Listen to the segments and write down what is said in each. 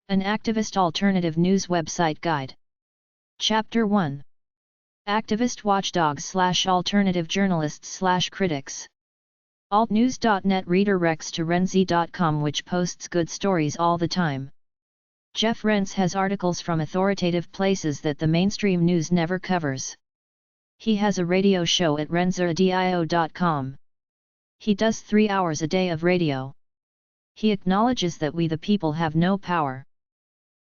An activist alternative news website guide. Chapter 1. Activist watchdogs/alternative journalists/critics. Altnews.net redirects to renzi.com, which posts good stories all the time. Jeff Rense has articles from authoritative places that the mainstream news never covers. He has a radio show at renziradio.com. He does 3 hours a day of radio. He acknowledges that we the people have no power.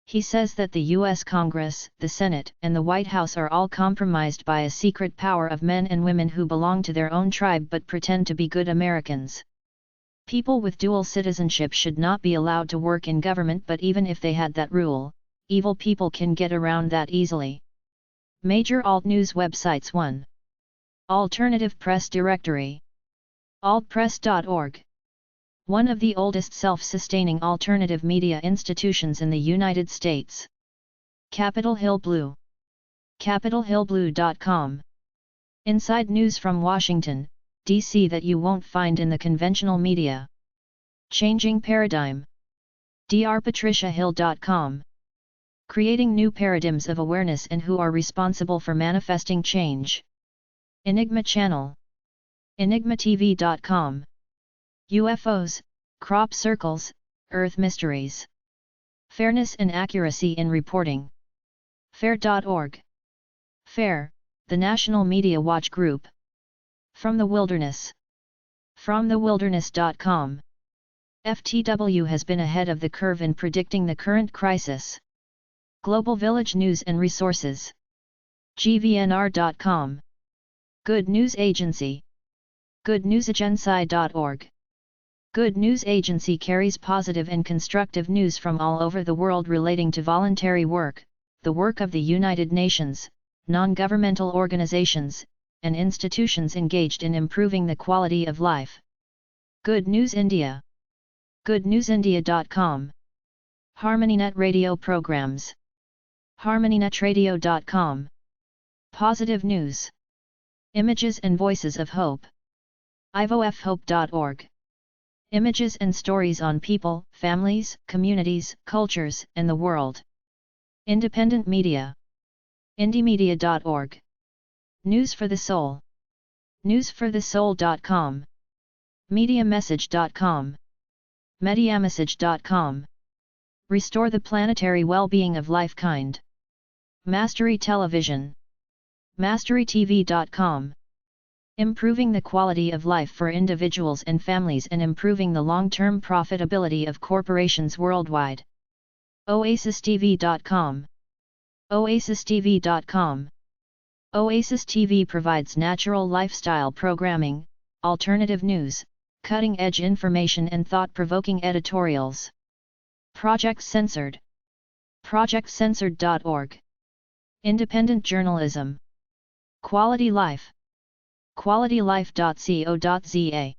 He says that the U.S. Congress, the Senate, and the White House are all compromised by a secret power of men and women who belong to their own tribe but pretend to be good Americans. People with dual citizenship should not be allowed to work in government, but even if they had that rule, evil people can get around that easily. Major alt news websites. 1. Alternative Press Directory. altpress.org. One of the oldest self-sustaining alternative media institutions in the United States. Capitol Hill Blue. CapitolHillBlue.com. Inside news from Washington, D.C. that you won't find in the conventional media. Changing Paradigm. drpatriciahill.com. Creating new paradigms of awareness and who are responsible for manifesting change. Enigma Channel. EnigmaTV.com. UFOs, crop circles, Earth mysteries. Fairness and accuracy in reporting. FAIR.org. FAIR, the National Media Watch Group. From the Wilderness. FromTheWilderness.com. FTW has been ahead of the curve in predicting the current crisis. Global Village News and Resources. GVNR.com. Good News Agency. GoodNewsAgency.org. Good News Agency carries positive and constructive news from all over the world relating to voluntary work, the work of the United Nations, non-governmental organizations, and institutions engaged in improving the quality of life. Good News India. GoodNewsIndia.com. HarmonyNet Radio Programs. HarmonyNetRadio.com. Positive News. Images and Voices of Hope. IVOFHope.org. Images and stories on people, families, communities, cultures, and the world. Independent Media. IndieMedia.org. News for the Soul. NewsForTheSoul.com. MediaMessage.com. MediaMessage.com. Restore the planetary well-being of lifekind. Mastery Television. MasteryTV.com. Improving the quality of life for individuals and families and improving the long-term profitability of corporations worldwide. OasisTV.com. OasisTV.com. Oasis TV provides natural lifestyle programming, alternative news, cutting-edge information and thought-provoking editorials. Project Censored. ProjectCensored.org. Independent Journalism. Quality Life. QualityLife.co.za.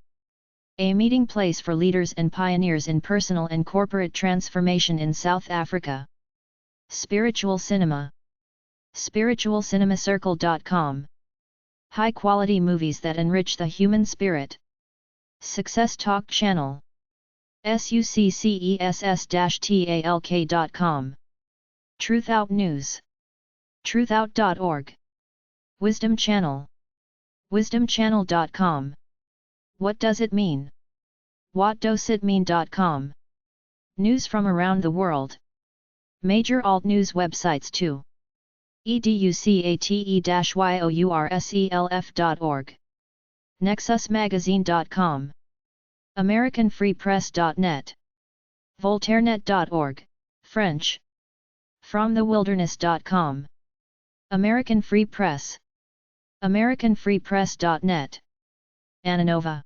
A meeting place for leaders and pioneers in personal and corporate transformation in South Africa. Spiritual Cinema. SpiritualCinemaCircle.com. High-quality movies that enrich the human spirit. Success Talk Channel. SUCCESS-TALK.com. Truthout News. Truthout.org. Wisdom Channel. WisdomChannel.com. What does it mean? WhatDoesItMean.com. News from around the world. Major alt news websites. 2. EDUCATE-YOURSELF.org. NexusMagazine.com. AmericanFreePress.net. VoltaireNet.org, French. FromTheWilderness.com. American Free Press. AmericanFreePress.net. Ananova.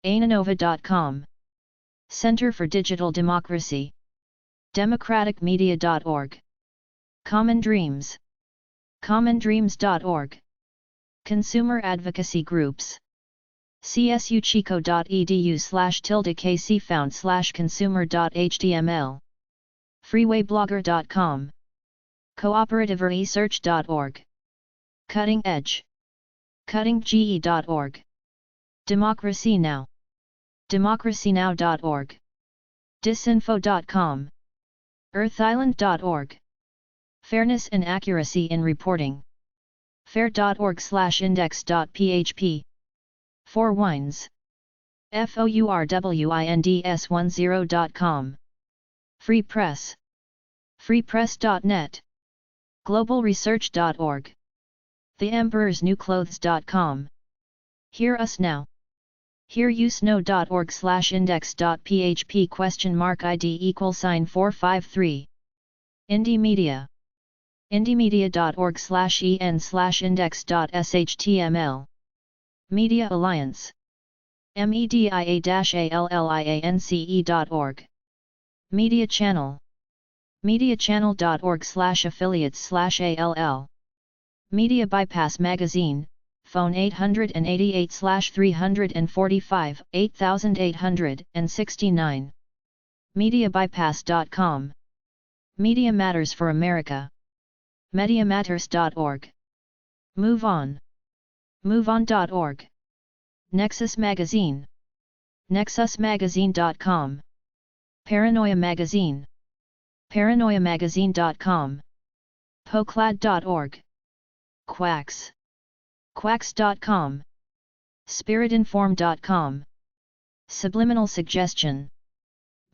Ananova.com. Center for Digital Democracy. DemocraticMedia.org. Common Dreams. CommonDreams.org. Consumer Advocacy Groups. csuchico.edu/kcfound/consumer.html. Freewayblogger.com. Cooperativeresearch.org. Cutting Edge. CuttingGE.org. Democracy Now. DemocracyNow.org. Disinfo.com. earthisland.org. Fairness and accuracy in reporting. fair.org/index.php. 4 Wines. fourwinds10.com. Free Press. freepress.net. globalresearch.org. theemperorsnewclothes.com. Hear Us Now. hearusnow.org/index.php ?ID =453. Indie Media. indiemedia.org/en/index.shtml. Media Alliance. media-alliance.org. Media Channel. mediachannel.org/affiliates/all. Media Bypass Magazine, phone 888-345-8869. MediaBypass.com. Media Matters for America. MediaMatters.org. Move On. MoveOn.org. Nexus Magazine. NexusMagazine.com. Paranoia Magazine. ParanoiaMagazine.com. Poclad.org. Quacks. Quacks.com. SpiritInform.com. Subliminal Suggestion.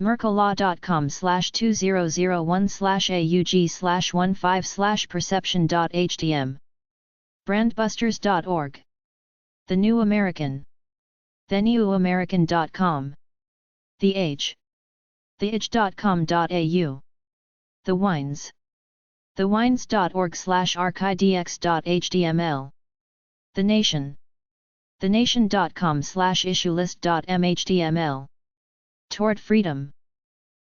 merkelaw.com/2001/aug/15/perception.htm. Brandbusters.org. The New American. TheNewAmerican.com. The Age. theage.com.au. The Wines. thewines.org/archidx.html. The Nation. thenation.com/issuelist.mhtml. Toward Freedom.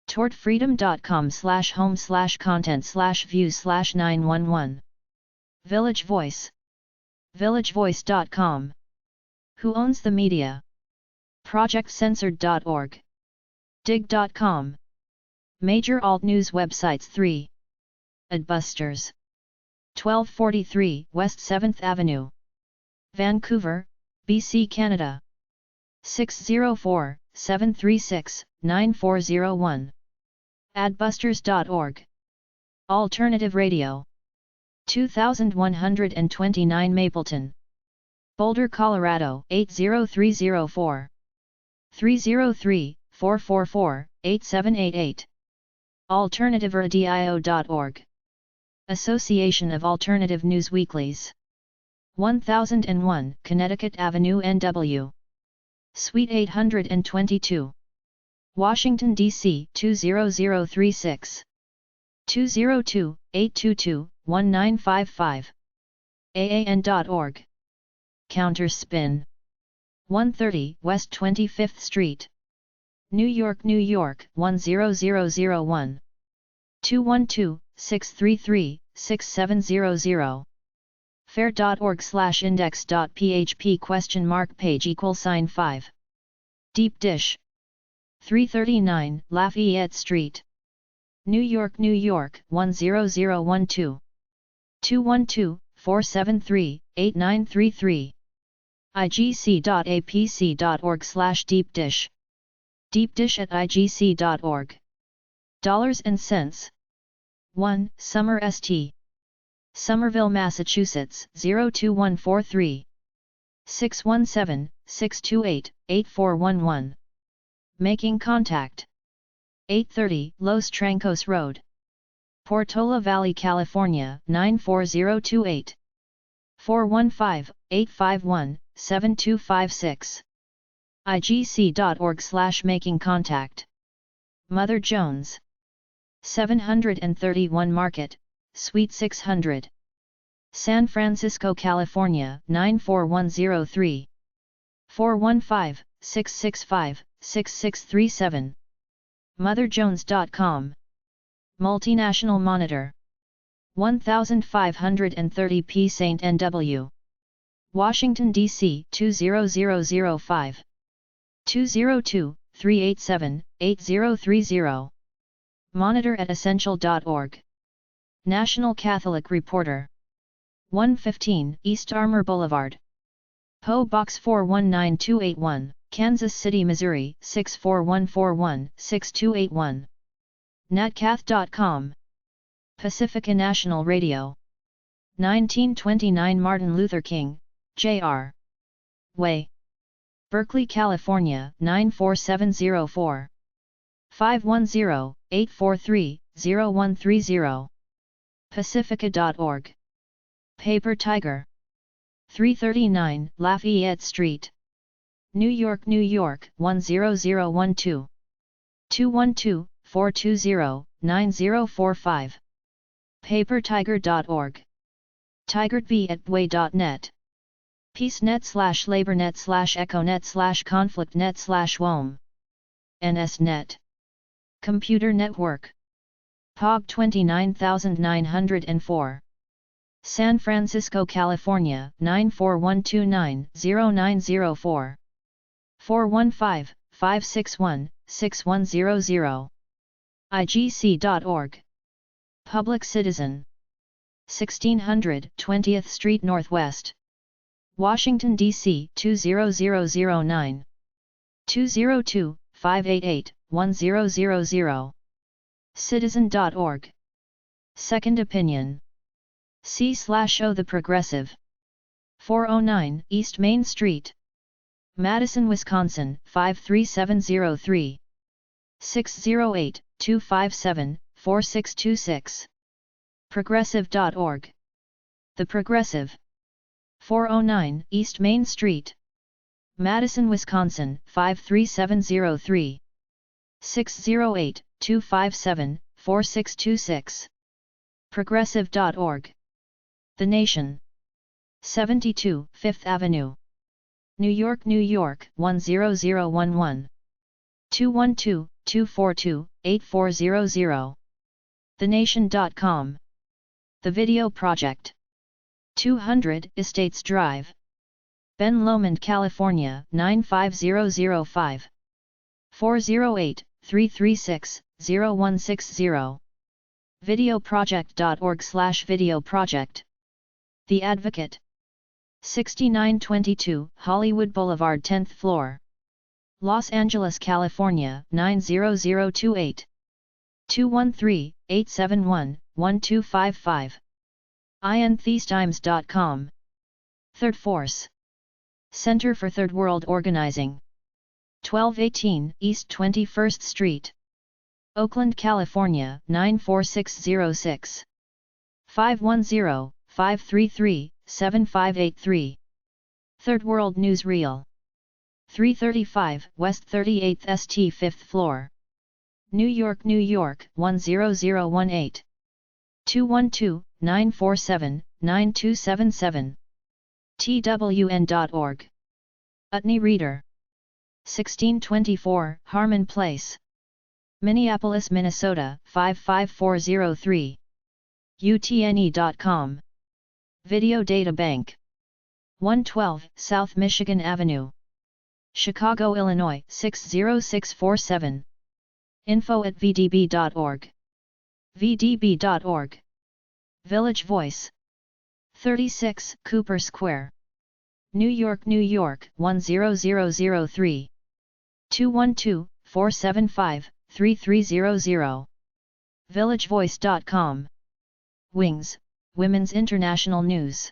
towardfreedom.com/home/content/views/911. Village Voice. villagevoice.com. Who owns the media? projectcensored.org. dig.com. Major alt news websites. 3. Adbusters. 1243 West 7th Avenue. Vancouver, BC, Canada. 604-736-9401. Adbusters.org. Alternative Radio. 2129 Mapleton, Boulder, Colorado 80304. 303-444-8788. AlternativeRadio.org. Association of Alternative News Weeklies. 1001 Connecticut Avenue, NW. Suite 822. Washington, D.C. 20036. 202-822-1955. AAN.org. Counterspin. 130 West 25th Street. New York, New York 10001. 212-633-6700. fair.org/index.php $page=5. Deep Dish. 339 Lafayette Street. New York, New York 10012. 212-473-8933. igc.apc.org/deepdish. deepdish@igc.org. Dollars and cents. 1. Summer St. Somerville, Massachusetts 02143. 617-628-8411. Making Contact. 830 Los Trancos Road. Portola Valley, California 94028. 415-851-7256. igc.org/makingcontact. Mother Jones. 731 Market, Suite 600. San Francisco, California 94103. 415-665-6637. motherjones.com. Multinational Monitor. 1530p St. N.W. Washington, D.C. 20005. 202-387-8030. Monitor@essential.org. National Catholic Reporter. 115 East Armour Boulevard. P.O. Box 419281, Kansas City, Missouri 64141-6281. Natcath.com. Pacifica National Radio. 1929 Martin Luther King, Jr. Way. Berkeley, California 94704. 510-843-0130. Pacifica.org. Paper Tiger. 339 Lafayette Street, New York, New York 10012. 212-420-9045. papertiger.org. tigerb@way.net. peacenet/labornet/econet/conflictnet/wom. nsnet. Computer Network. POG 29904. San Francisco, California 94129-0904. 415-561-6100. igc.org. Public Citizen. 1600 20th Street Northwest, Washington, D.C. 20009. 202-588-1000. Citizen.org. Second Opinion. C/O The Progressive. 409 East Main Street, Madison, Wisconsin 53703. 608-257-4626. Progressive.org. The Progressive. 409 East Main Street, Madison, Wisconsin 53703. 608-257-4626. Progressive.org. The Nation. 72 Fifth Avenue, New York, New York 10011. 212-242-8400. TheNation.com. The Video Project. 200 Estates Drive, Ben Lomond, California 95005. 408-336-0160. Videoproject.org/videoproject. The Advocate. 6922 Hollywood Boulevard 10th floor, Los Angeles, California 90028. 213-871-1255. INThestimes.com. Third Force. Center for Third World Organizing. 1218 East 21st Street, Oakland, California 94606. 510-533-7583. Third World Newsreel. 335 West 38th St. 5th floor, New York, New York 10018. 212-947-9277. TWN.org. Utne Reader. 1624 Harmon Place, Minneapolis, Minnesota 55403. UTNE.com. Video Data Bank. 112 South Michigan Avenue, Chicago, Illinois 60647. info@vdb.org. vdb.org. Village Voice. 36 Cooper Square, New York, New York 10003. 212-475-3300. villagevoice.com. Wings, Women's International News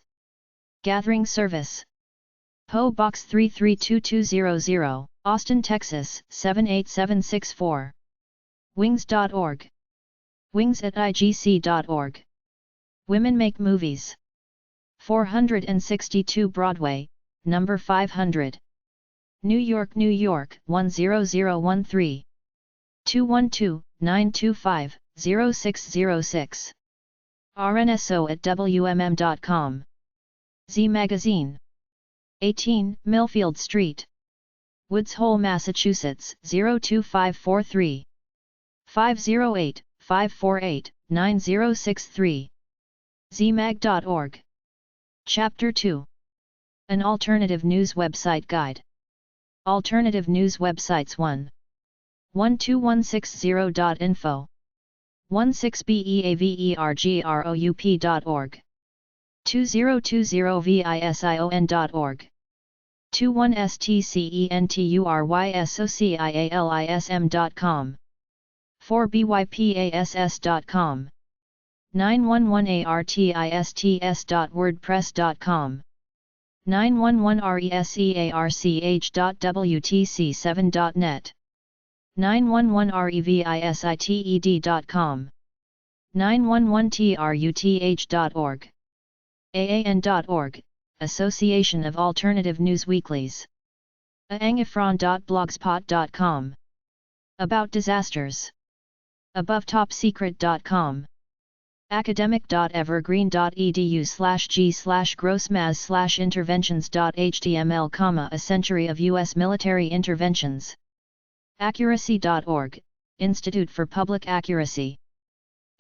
Gathering Service. PO Box 332200, Austin, Texas 78764. Wings.org. Wings@igc.org. Women Make Movies. 462 Broadway, number 500. New York, New York 10013. 212-925-0606. rnso@wmm.com. Z Magazine. 18 Millfield Street, Woods Hole, Massachusetts 02543. 508-548-9063. zmag.org. Chapter 2. An Alternative News Website Guide. Alternative News Websites 1. 12160.info. 16beavergroup.org. 2020vision.org. 21stcenturysocialism.com. 4bypass.com, 911artists.wordpress.com, 911research.wtc7.net, 911revisite.com, 911truth.org, AAN.org, Association of Alternative News Weeklies, aangifran.blogspot.com, About Disasters, abovetopsecret.com, academic.evergreen.edu/g/grossmaz/interventions.html, a century of U.S. military interventions, accuracy.org, Institute for Public Accuracy,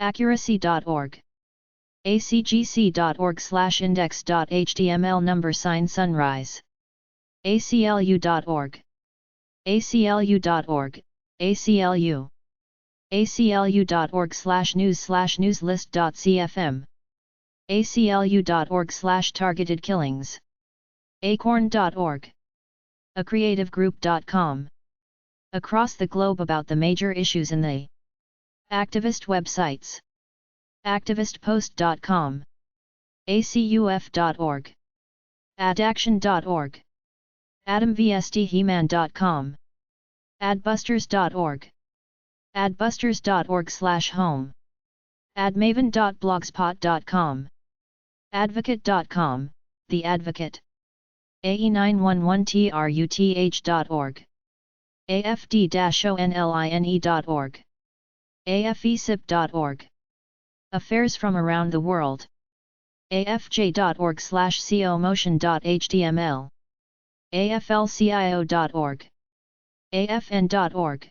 accuracy.org, acgc.org/index.html, number sign sunrise, aclu.org, aclu.org, aclu, aclu.org/news/newslist.cfm, aclu.org/targeted killings, acorn.org, acreativegroup.com, across the globe about the major issues in the activist websites, activistpost.com, acuf.org, adaction.org, adamvstheman.com, adbusters.org, adbusters.org/home, admaven.blogspot.com, advocate.com, The Advocate, ae911truth.org, afd-online.org, afesip.org, Affairs from Around the World, afj.org/comotion.html, aflcio.org, afn.org,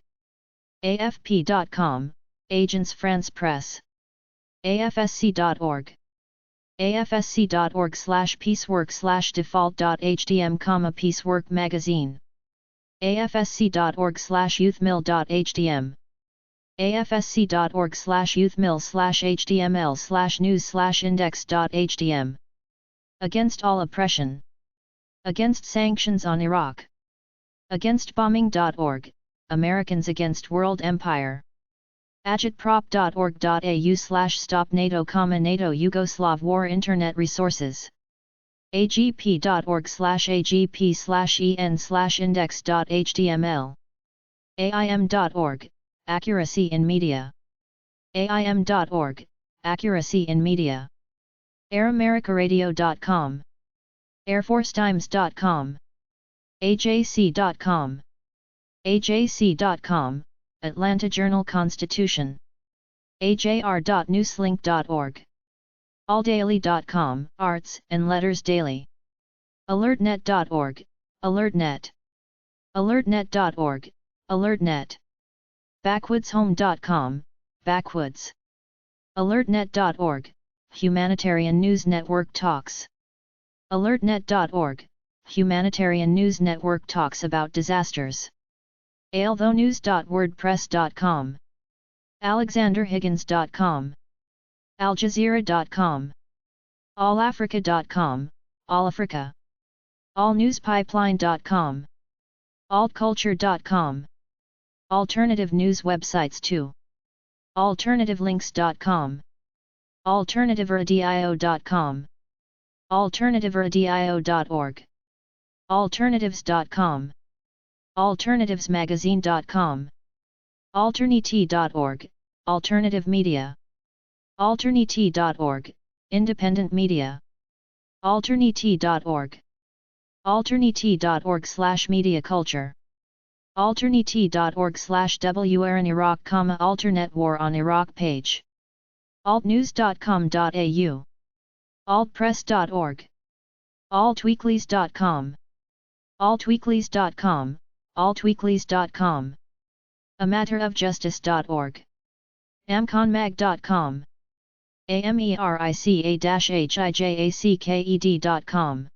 afp.com, Agence France Presse, afsc.org, afsc.org/piecework/default.htm, Piecework Magazine, afsc.org/youthmill.htm, afsc.org/youthmill/html/news/index.htm, Against All Oppression, Against Sanctions on Iraq, Against Bombing.org, Americans Against World Empire, agitprop.org.au/stop NATO, NATO Yugoslav War, Internet resources, agp.org/agp/en/index.html, aim.org, Accuracy in Media, aim.org, Accuracy in Media, AirAmericaRadio.com, AirForceTimes.com, AJC.com, AJC.com, Atlanta Journal-Constitution, ajr.newslink.org, alldaily.com, Arts and Letters Daily, alertnet.org, alertnet, alertnet.org, alertnet, backwoodshome.com, backwoods, alertnet.org, Humanitarian News Network Talks, alertnet.org, Humanitarian News Network talks about disasters, alethonews.wordpress.com, alexanderhiggins.com, aljazeera.com, allafrica.com, allafrica, allnewspipeline.com, altculture.com, alternative news websites too, alternativelinks.com, alternativeradio.com, alternativeradio.org, alternatives.com, alternativesmagazine.com, alternity.org, alternative media, alternity.org, independent media, alternity.org, alternity.org/media culture, alternity.org/WR in Iraq, alternate war on Iraq page, altnews.com.au, altpress.org, altweeklies.com, altweeklies.com, altweeklies.com, amatterofjustice.org, amconmag.com, america-hijacked.com,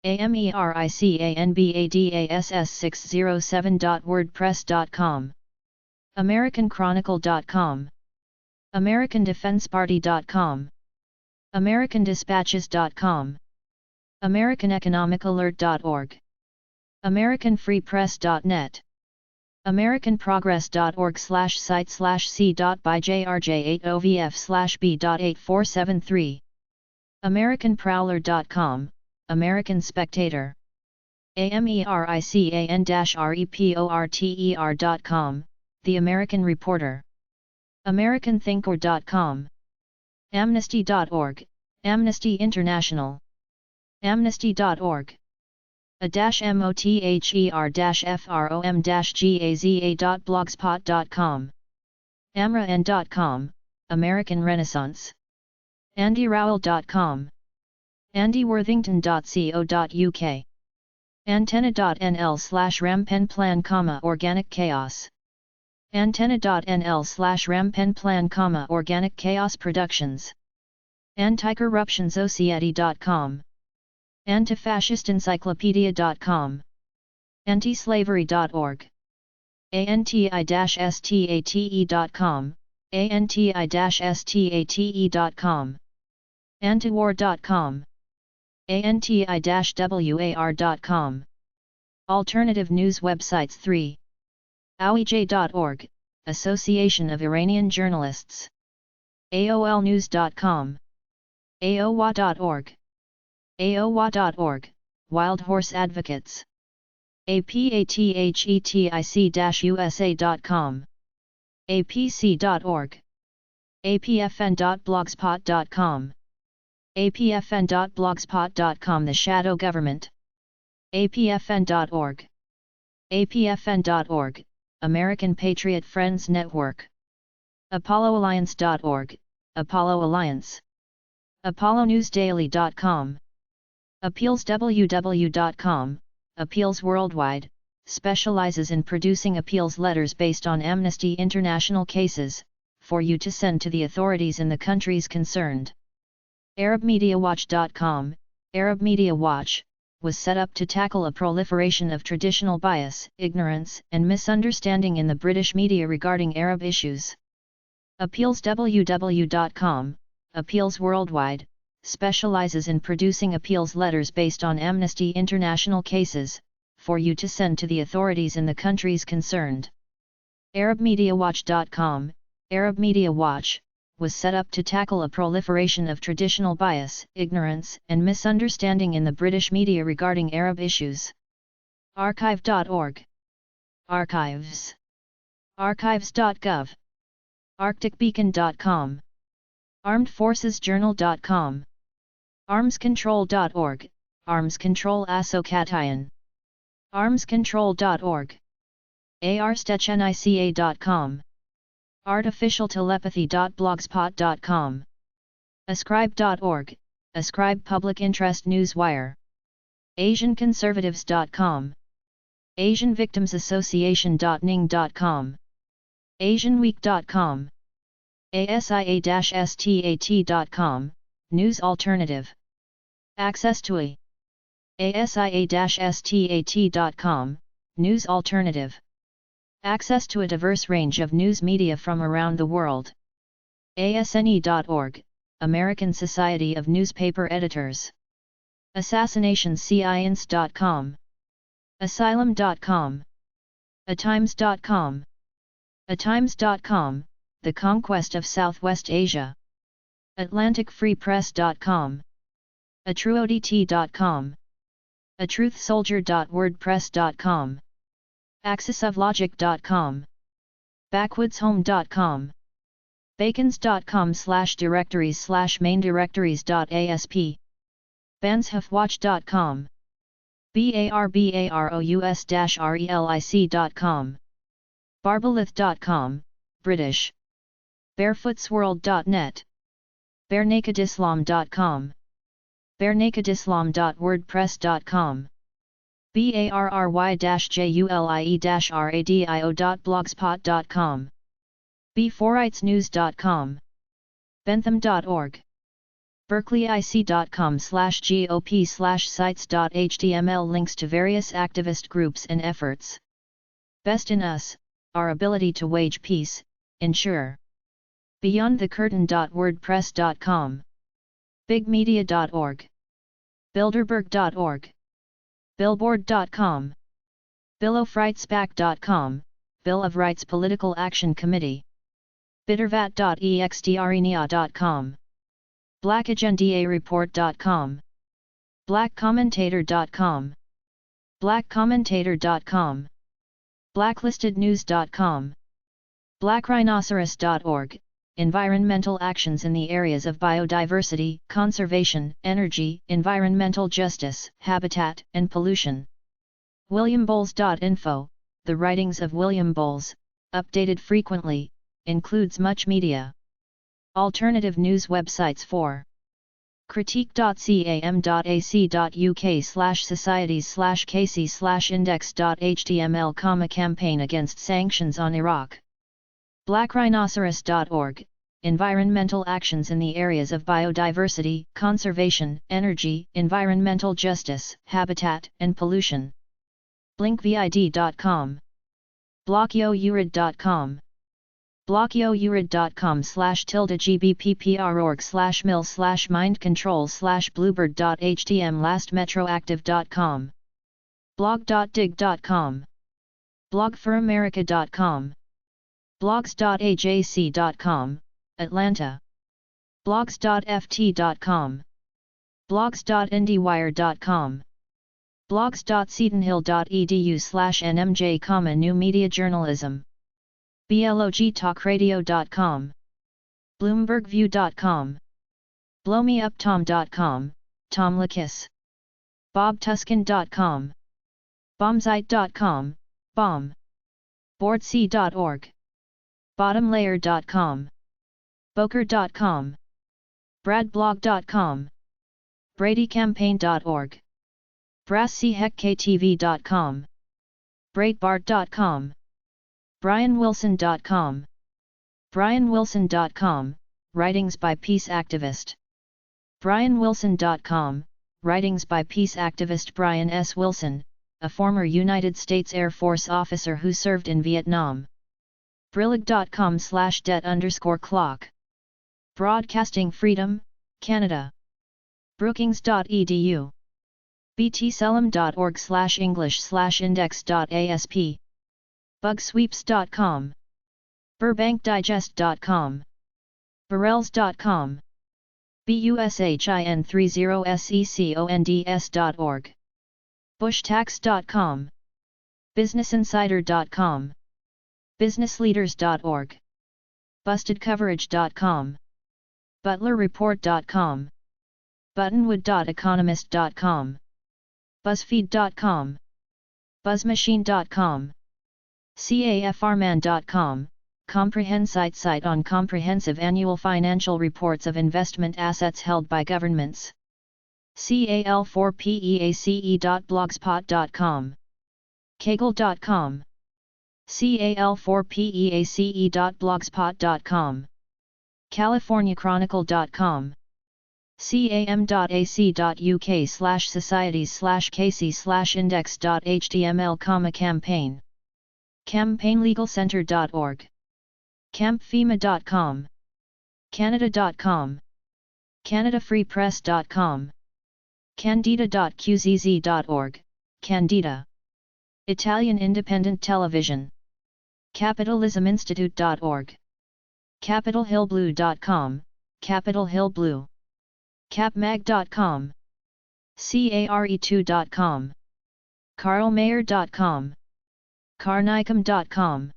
americanbadass607.wordpress.com, americanchronicle.com, americandefenseparty.com, americandispatches.com, americaneconomicalert.org, americanfreepress.net. AmericanProgress.org/site/c.byjrj8ovf/b.8473 AmericanProwler.com, American Spectator. AmericanReporter.com, The American Reporter. AmericanThinker.com. Amnesty.org, Amnesty International. Amnesty.org. a-mother-from-gaza.blogspot.com. AmraN.com, American Renaissance. AndyRowell.com. AndyWorthington.co.uk. Antenna.nl/rampenplan, Organic Chaos. Antenna.nl/rampenplan, Organic Chaos Productions. Anticorruptionsociety.com. Antifascistencyclopedia.com. Antislavery.org. anti-state.com, anti-state.com. Antiwar.com. anti-war.com. Alternative news websites 3. AOIJ.org, Association of Iranian Journalists. AOLnews.com. AOWA.org. AOWA.org, Wild Horse Advocates. APATHETIC-USA.com. APC.org. APFN.blogspot.com. APFN.blogspot.com, The Shadow Government. APFN.org. APFN.org, American Patriot Friends Network. ApolloAlliance.org, Apollo Alliance. ApolloNewsDaily.com. AppealsWW.com, Appeals Worldwide, specializes in producing appeals letters based on Amnesty International cases, for you to send to the authorities in the countries concerned. ArabMediaWatch.com, Arab Media Watch, was set up to tackle a proliferation of traditional bias, ignorance, and misunderstanding in the British media regarding Arab issues. AppealsWW.com, Appeals Worldwide, specializes in producing appeals letters based on Amnesty International cases, for you to send to the authorities in the countries concerned. ArabMediaWatch.com, Arab Media Watch, was set up to tackle a proliferation of traditional bias, ignorance, and misunderstanding in the British media regarding Arab issues. Archive.org. Archives. Archives.gov. ArcticBeacon.com. ArmedForcesJournal.com. ArmsControl.org, Arms Control Association. ArmsControl.org. ARStechnica.com. ArtificialTelepathy.blogspot.com. Ascribe.org, Ascribe Public Interest Newswire. AsianConservatives.com. AsianVictimsAssociation.ning.com. AsianWeek.com. ASIA-STAT.com, News Alternative. Access to ASIA-STAT.com, News Alternative. Access to a diverse range of news media from around the world. ASNE.org, American Society of Newspaper Editors. AssassinationScience.com. Asylum.com. ATimes.com. ATimes.com, The Conquest of Southwest Asia. AtlanticFreePress.com. AtrueODT.com. ATruthSoldier.wordpress.com. AxisOfLogic.com. BackwoodsHome.com. Bacons.com/directories/main-directories.asp. BansHofWatch.com. BARBAROUS-RELIC.com. Barbalith.com, British. Barefootsworld.net. BareNakedIslam.com. BareNakedIslam.wordpress.com. BARRY-JULIE-RADIO.blogspot.com. B4rightsnews.com. Bentham.org. berkeleyIC.com/GOP/sites.html links to various activist groups and efforts. Best in Us, our ability to wage peace, ensure. BeyondTheCurtain.wordpress.com. BigMedia.org. Bilderberg.org. Billboard.com. BillowFreightsback.com, Bill of Rights Political Action Committee. bittervat.extrenia.com. blackagendareport.com. blackcommentator.com. blackcommentator.com. blacklistednews.com. blackrhinoceros.org. Environmental actions in the areas of biodiversity, conservation, energy, environmental justice, habitat, and pollution. williambowles.info. The writings of William Bowles, updated frequently, includes much media. Alternative news websites for critique.cam.ac.uk/societies/casey/index.html, campaign against sanctions on Iraq. blackrhinoceros.org. Environmental actions in the areas of biodiversity, conservation, energy, environmental justice, habitat, and pollution. blinkvid.com. blockyourrid.com. blockyourrid.com/tilde/gbpprorg/mil/mindcontrol/bluebird.htm. lastmetroactive.com. blog.dig.com. blogforamerica.com. blogs.ajc.com, Atlanta. blogs.ft.com. blogs.indywire.com. blogs.setonhill.edu/nmj, new media journalism. blogtalkradio.com. bloombergview.com. blowmeuptom.com, Tom Lakis. bobtuskin.com. bombsite.com, bomb. boardc.org. bottomlayer.com. boker.com. bradblog.com. bradycampaign.org. brasschtv.com. breitbart.com. brianwilson.com. brianwilson.com, writings by peace activist. brianwilson.com, writings by peace activist Brian S. Wilson, a former United States Air Force officer who served in Vietnam. brillig.com/det_clock. Broadcasting Freedom, Canada. brookings.edu. btselem.org/english/index.asp. bugsweeps.com. burbankdigest.com. burrells.com. bushin30seconds.org. bushtax.com. businessinsider.com. businessleaders.org. bustedcoverage.com. butlerreport.com. buttonwood.economist.com. buzzfeed.com. buzzmachine.com. cafrman.com, comprehensive site on comprehensive annual financial reports of investment assets held by governments. cal4peace.blogspot.com. kaggle.com. cal4peace.blogspot.com. californiachronicle.com. cam.ac.uk/societies/casey/index.html, campaign. campaignlegalcenter.org. campfema.com. canada.com. canadafreepress.com. candida.qzz.org, Candida. Italian Independent Television. capitalisminstitute.org. capitalhillblue.com, Capitol Hill Blue. capmag.com. care2.com. carlmayer.com. carnicom.com.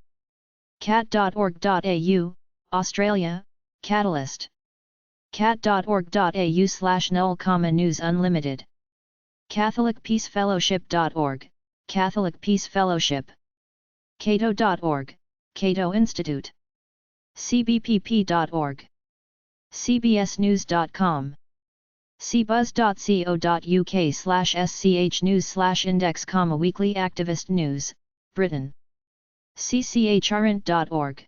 cat.org.au, Australia, Catalyst. cat.org.au/null, News Unlimited. catholicpeacefellowship.org, Catholic Peace Fellowship. cato.org, Cato Institute. cbpp.org. cbsnews.com. cbuzz.co.uk/schnews/index, weekly activist news, Britain. cchrint.org.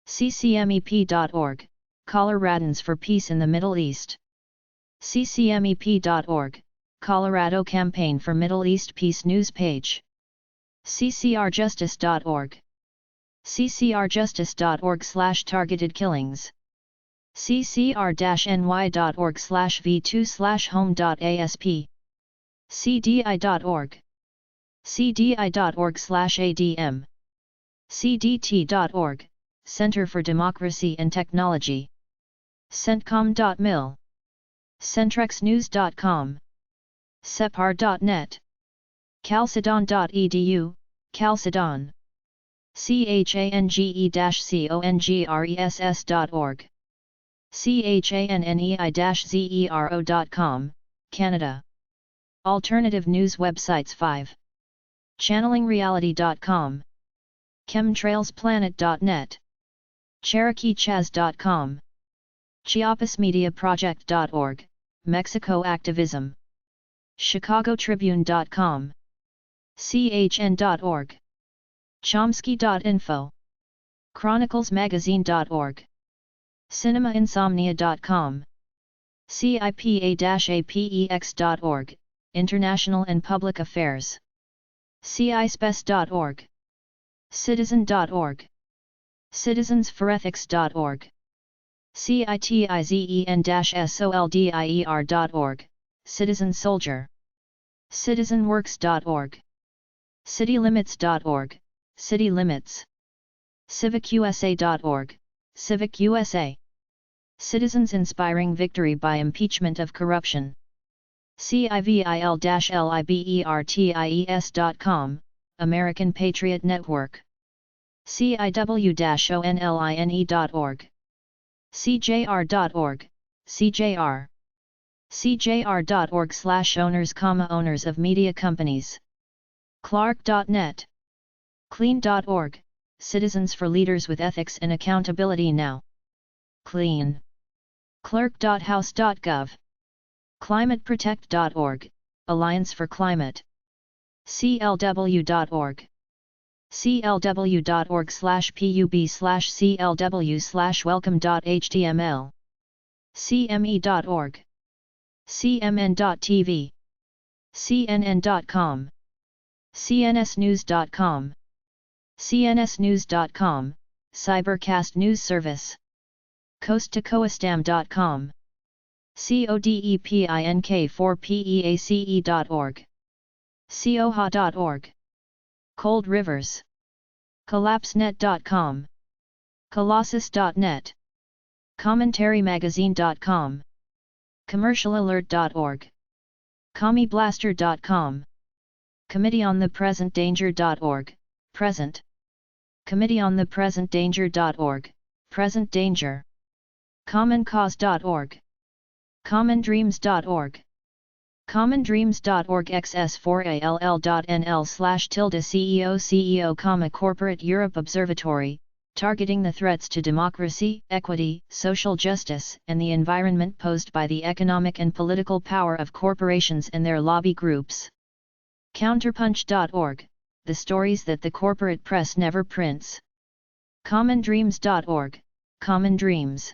ccmep.org, Coloradans for Peace in the Middle East. ccmep.org, Colorado Campaign for Middle East Peace news page. ccrjustice.org. ccrjustice.org/targeted killings. ccr-ny.org/v2/home.asp. cdi.org. cdi.org/adm. CDT.org, Center for Democracy and Technology. Centcom.mil. Centrexnews.com. Separ.net. Chalcedon.edu, Chalcedon. Change-congres.org. Chanei-zero.com, Canada. Alternative news websites 5. Channelingreality.com. Chemtrailsplanet.net. CherokeeChaz.com. ChiapasMediaProject.org, Mexico Activism. ChicagoTribune.com. CHN.org. Chomsky.info. ChroniclesMagazine.org. CinemaInsomnia.com. CIPA-APEX.org, International and Public Affairs. CISPES.org. Citizen.org. Citizensforethics.org. CITIZEN-SOLDIER.org, Citizen Soldier. Citizenworks.org. CityLimits.org, City Limits. CivicUSA.org, Civic USA. Citizens Inspiring Victory by Impeachment of Corruption. CIVIL-LIBERTIES.com, American Patriot Network. CIW-ONLINE.org. CJR.org, CJR. CJR.org/owners, of media companies. Clark.net. Clean.org, Citizens for Leaders with Ethics and Accountability Now. Clean. Clerk.house.gov. ClimateProtect.org, Alliance for Climate. CLW.org. clw.org/pub/clw/welcome.html. cme.org. cmn.tv. cnn.com. cnsnews.com. cnsnews.com, Cybercast News Service. coast2coastam.com. codepink4peace.org. coha.org. Cold Rivers. collapsenet.com. colossus.net. commentarymagazine.com. commercialalert.org. commie-blaster.com. committeeonthepresentdanger.org, present. committeeonthepresentdanger.org, present danger. commoncause.org. commondreams.org. commondreams.org xs4all.nl/CEO Corporate Europe Observatory, targeting the threats to democracy, equity, social justice, and the environment posed by the economic and political power of corporations and their lobby groups. Counterpunch.org, the stories that the corporate press never prints. commondreams.org, Common Dreams.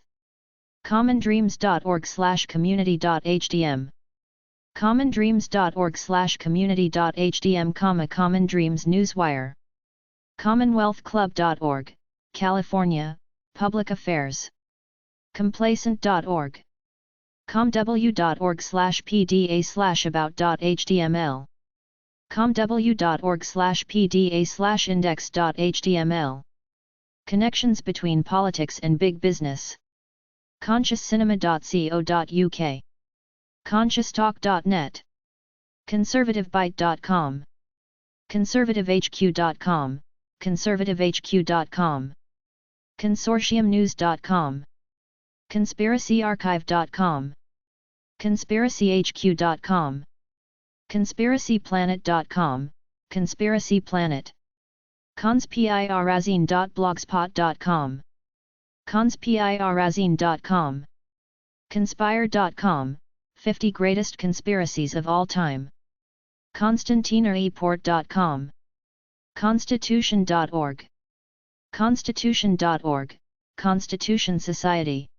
commondreams.org/community.hdm. commondreams.org/community.hdm, Common Dreams Newswire. commonwealthclub.org, California, Public Affairs. complacent.org. comw.org/pda/about.html. comw.org/pda/index.html. Connections between politics and big business. consciouscinema.co.uk. conscioustalk.net. conservativebite.com. conservativehq.com, conservativehq.com. consortiumnews.com. conspiracyarchive.com. conspiracyhq.com. conspiracyplanet.com, conspiracyplanet. conspirazine.blogspot.com. conspirazine.com. conspire.com, 50 Greatest Conspiracies of All Time. constantinareport.com. constitution.org. constitution.org, Constitution Society.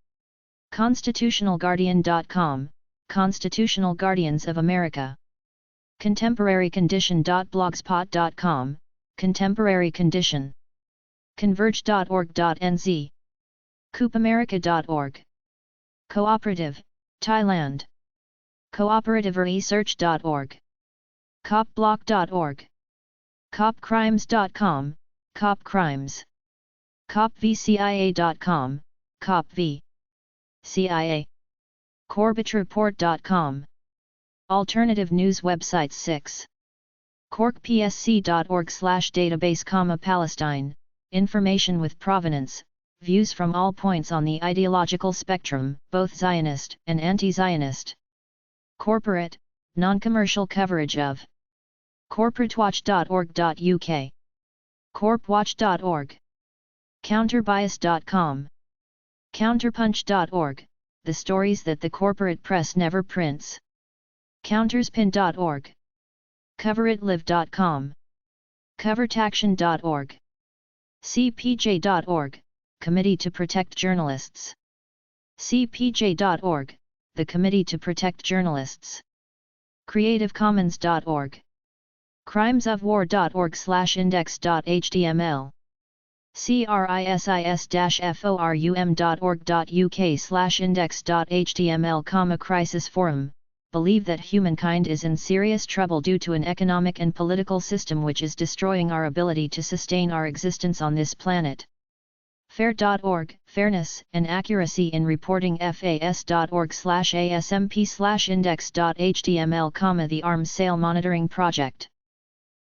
constitutionalguardian.com, Constitutional Guardians of America. contemporarycondition.blogspot.com, Contemporary Condition. converge.org.nz. coopamerica.org. Cooperative, Thailand. cooperativeresearch.org. copblock.org. copcrimes.com, COP Crimes. COPVCIA.com, COPV. CIA. CorbettReport.com. Alternative news websites 6. corkpsc.org/database, Palestine, information with provenance, views from all points on the ideological spectrum, both Zionist and anti-Zionist. Corporate, non-commercial coverage of corporatewatch.org.uk. corpwatch.org. counterbias.com. counterpunch.org, the stories that the corporate press never prints. counterspin.org. coveritlive.com. covertaction.org. cpj.org, Committee to Protect Journalists. cpj.org, the Committee to Protect Journalists. creativecommons.org. crimesofwar.org/index.html. crisis-forum.org.uk/index.html, Crisis Forum, believe that humankind is in serious trouble due to an economic and political system which is destroying our ability to sustain our existence on this planet. FAIR.org, Fairness and Accuracy in Reporting, fas.org/asmp/index.html, the Arms Sale Monitoring Project.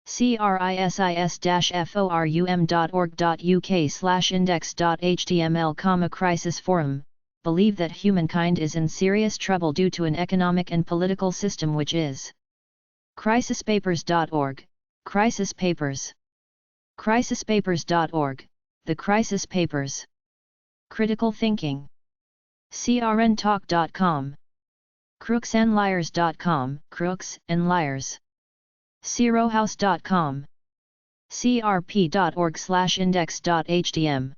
crisis-forum.org.uk/index.html, Crisis Forum, believe that humankind is in serious trouble due to an economic and political system which is. Crisispapers.org, Crisis Papers. Crisispapers.org, the Crisis Papers. Critical Thinking. crntalk.com. crooksandliars.com, Crooks and Liars. zerohouse.com. crp.org/index.htm.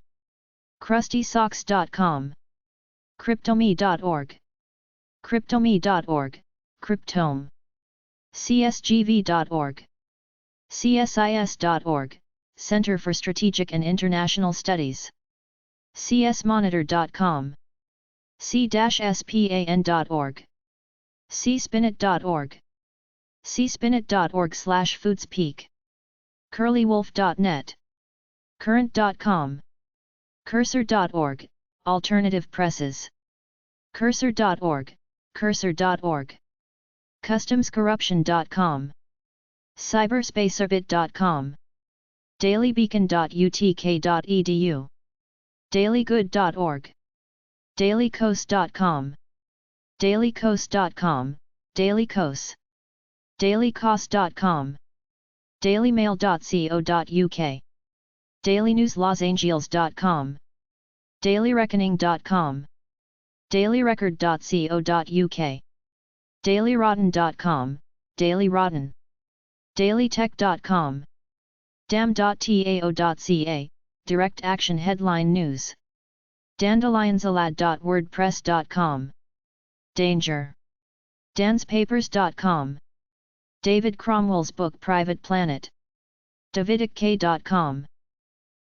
crustysocks.com. cryptome.org. cryptome.org, Cryptome. csgv.org. csis.org, Center for Strategic and International Studies. csmonitor.com. c-span.org. cspinit.org. cspinit.org/foodspeak. curlywolf.net. current.com. cursor.org, Alternative Presses. cursor.org, cursor.org. customscorruption.com. cyberspaceorbit.com. dailybeacon.utk.edu. dailygood.org. dailycoast.com. dailycoast.com, dailycoast. dailycost.com. dailymail.co.uk. dailynewslosangeles.com. dailyreckoning.com. dailyrecord.co.uk. dailyrotten.com, dailyrotten. dailytech.com. dam.tao.ca, direct action headline news. dandelionsalad.wordpress.com. Danger. danspapers.com. David Cromwell's book Private Planet. davidick.com.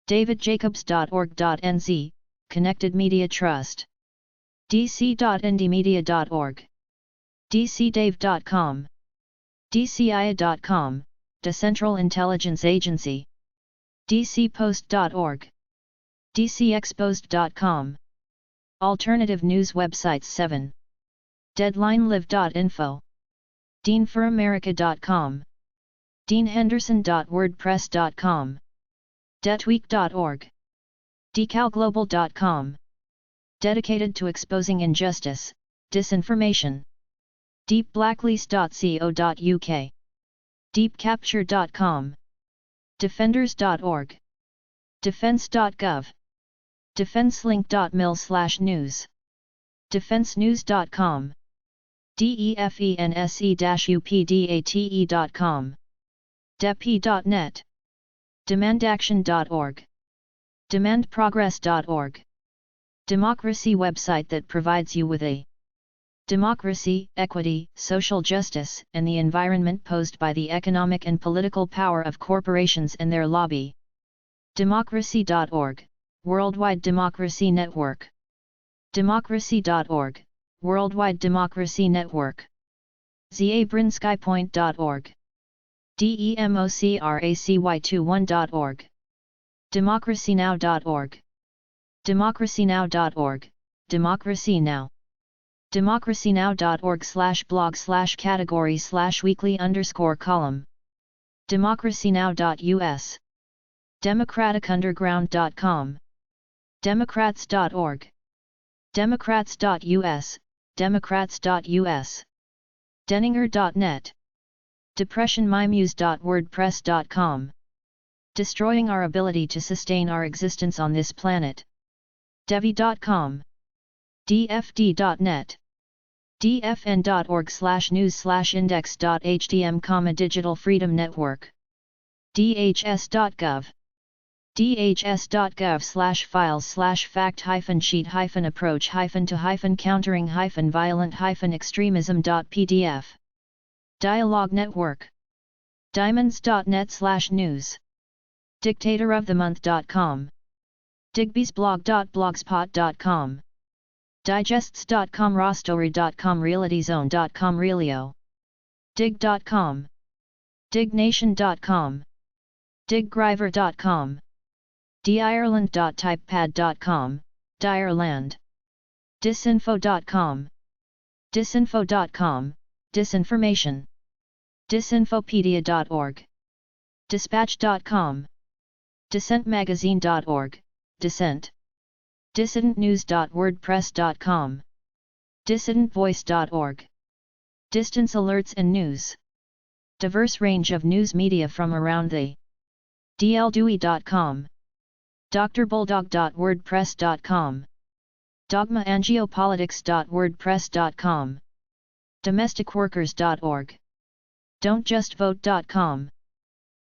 davidjacobs.org.nz, Connected Media Trust. dc.ndmedia.org. dcdave.com. dcia.com, Decentral Intelligence Agency. dcpost.org. dcexposed.com. Alternative news websites 7. deadlinelive.info. deanforamerica.com. deanhenderson.wordpress.com. detweek.org. decalglobal.com. Dedicated to exposing injustice, disinformation. deepblacklist.co.uk. deepcapture.com. defenders.org. defense.gov. defenselink.mil/news. defensenews.com. defense-update.com. depi.net. demandaction.org. demandprogress.org. Democracy website that provides you with a democracy, equity, social justice, and the environment posed by the economic and political power of corporations and their lobby. Democracy.org, Worldwide Democracy Network. Democracy.org, Worldwide Democracy Network. zabrinskuypoint.org. democracy21.org. democracynow.org, democracynow.org, Democracy Now! democracynow.org/blog/category/weekly_column, democracynow.us, democraticunderground.com, democrats.org, democrats.us, democrats.us, denninger.net, depressionmymuse.wordpress.com, destroying our ability to sustain our existence on this planet, devi.com, dfd.net, dfn.org/news/index.htm, Digital Freedom Network, dhs.gov, dhs.gov/files/fact-sheet-approach-to-countering-violent-extremism.pdf, Dialogue Network, diamonds.net/news, dictatorofthemonth.com, digbeesblog.blogspot.com, digests.com, rostory.com, realityzone.com, Relio, dig.com, dignation.com, digriver.com, direland.typepad.com, Direland, disinfo.com, disinfo.com, disinformation, disinfopedia.org, dispatch.com, dissentmagazine.org, dissent, dissidentnews.wordpress.com, dissidentvoice.org, distance alerts and news, diverse range of news media from around the dldewey.com, drbulldog.wordpress.com, dogmaangiopolitics.wordpress.com, domesticworkers.org, don'tjustvote.com,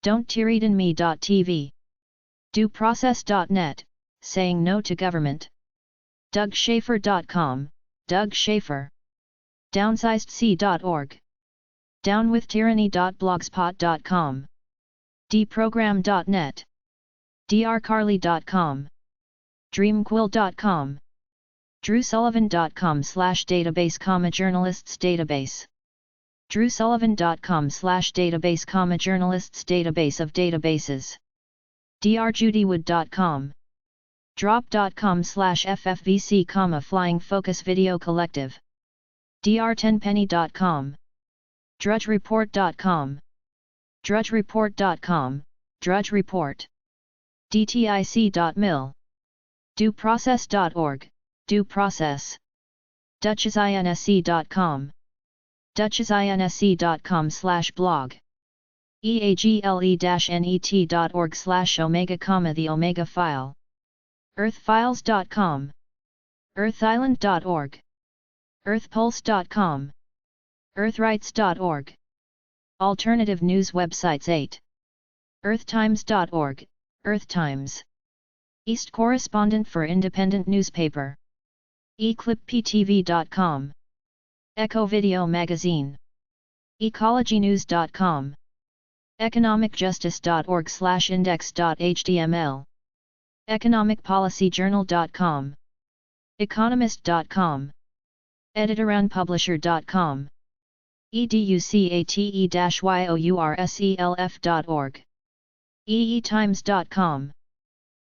don'treadinme.tv, dueprocess.net, saying no to government, DougSchaefer.com, Doug Schaefer, downsizedc.org, downwithtyranny.blogspot.com, deprogram.net, drcarly.com, dreamquill.com, drewsullivan.com/database, journalists database, drewsullivan.com/database, journalists database of databases, drjudywood.com, drop.com/ffvc, Flying Focus Video Collective, dr10penny.com, drudgereport.com, drudgereport.com, Drudge Report, dtic.mil, dueprocess.org, Due Process, duchessinsc.com, duchessinsc.com/blog, eagle-net.org/omega, the Omega File, earthfiles.com, earthisland.org, earthpulse.com, earthrights.org, alternative news websites 8, earthtimes.org, earthtimes, East correspondent for independent newspaper, eclipptv.com, Echo Video Magazine, ecologynews.com, economicjustice.org/index.html, economicpolicyjournal.com, economist.com, editoranpublisher.com, educate-yourself.org, eetimes.com,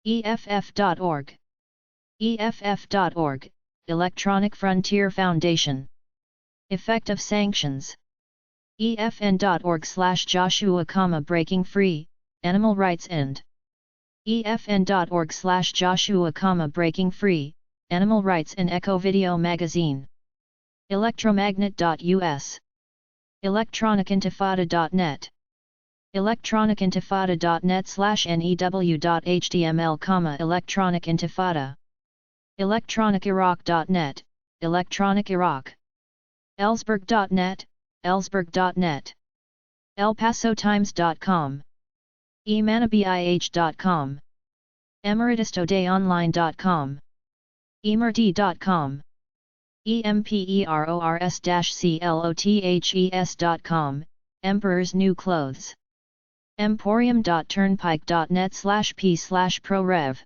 EFF.org, EFF.org, Electronic Frontier Foundation, Effect of Sanctions, EFN.org/Joshua, Breaking Free, Animal Rights End, EFN.org/Joshua, Breaking Free, Animal Rights in Echo Video Magazine, Electromagnet.us, electronicintifada.net, electronicintifada.net/new.html, Electronic Intifada, electroniciraq.net, Electronic Iraq, Ellsberg.net, Ellsberg.net, elpasotimes.com, emanabih.com, emeritistodayonline.com, emerty.com, emperors-clothes.com, Emperor's New Clothes, emporium.turnpike.net/p/prorev,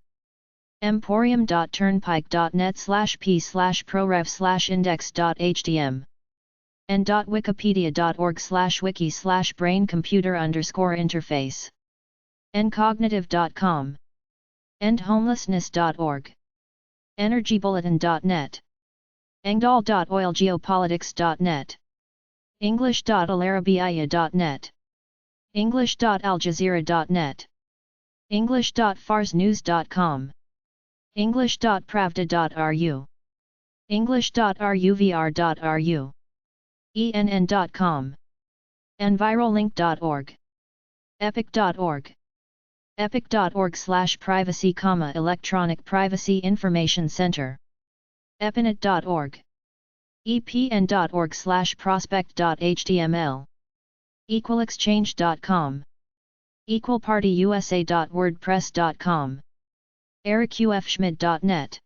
emporium.turnpike.net/p/prorev/index.htm, n.wikipedia.org/wiki/brain-computer_interface, ncognitive.com, endhomelessness.org, energybulletin.net, engdahl.oilgeopolitics.net, english.alarabiya.net, english.aljazeera.net, english.farsnews.com, english.pravda.ru, english.ruvr.ru, enn.com, envirolink.org, epic.org, epic.org/privacy, Electronic Privacy Information Center, epinet.org, epn.org/prospect.html, equalexchange.com, equalpartyusa.wordpress.com, ericufschmid.net,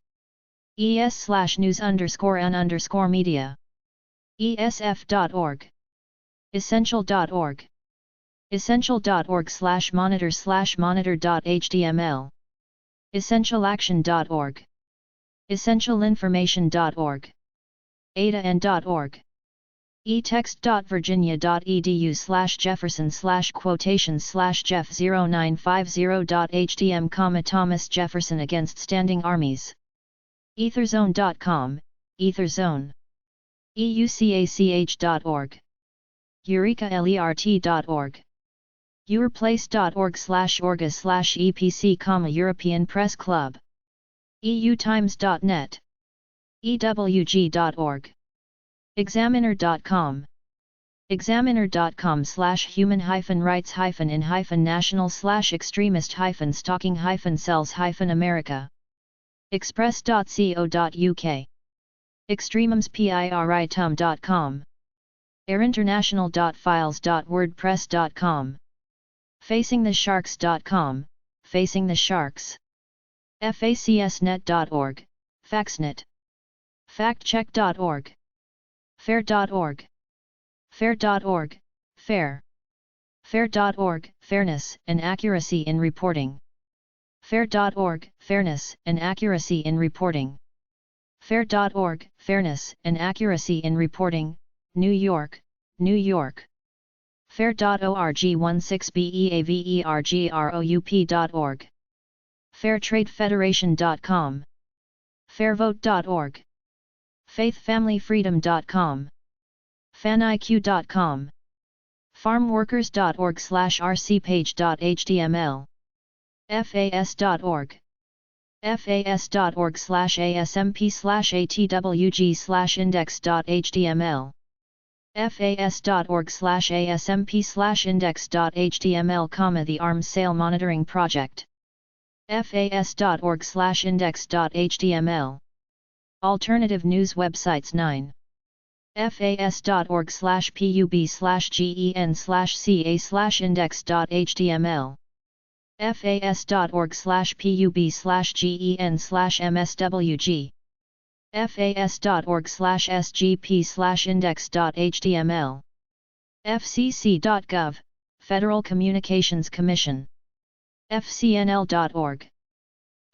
es/news_n_media, esf.org, essential.org, essential.org/monitor/monitor.html, essentialaction.org, essentialinformation.org, adaN.org, etext.virginia.edu/jefferson/quotations/jeff0950.htm, Thomas Jefferson against standing armies, etherzone.com, etherzone, eucach.org, eurekalert.org, yourplace.org/orga/epc, European Press Club, eutimes.net, ewg.org, examiner.com, examiner.com/human-rights-national/extremist-stalking-cells-America, express.co.uk, extremumspiritum.com, airinternational.files.wordpress.com, facingthesharks.com, Facing the Sharks, facsnet.org, Faxnet, factcheck.org, fair.org, fair.org, fair, fair.org, Fairness and Accuracy in Reporting, fair.org, Fairness and Accuracy in Reporting, fair.org, Fairness and Accuracy in Reporting, New York, New York, fair.org 16beavergroup.org, fairtradefederation.com, fairvote.org, faithfamilyfreedom.com, faniq.com, farmworkers.org/rcpage.html, fas.org, fas.org/asmp/atwg/index.html, fas.org/asmp/index.html, the Arms Sale Monitoring Project, fas.org/index.html, Alternative News Websites 9, fas.org/pub/gen/ca/index.html, fas.org/pub/gen/mswg, fas.org/sgp/index.html, fcc.gov, Federal Communications Commission, fcnl.org,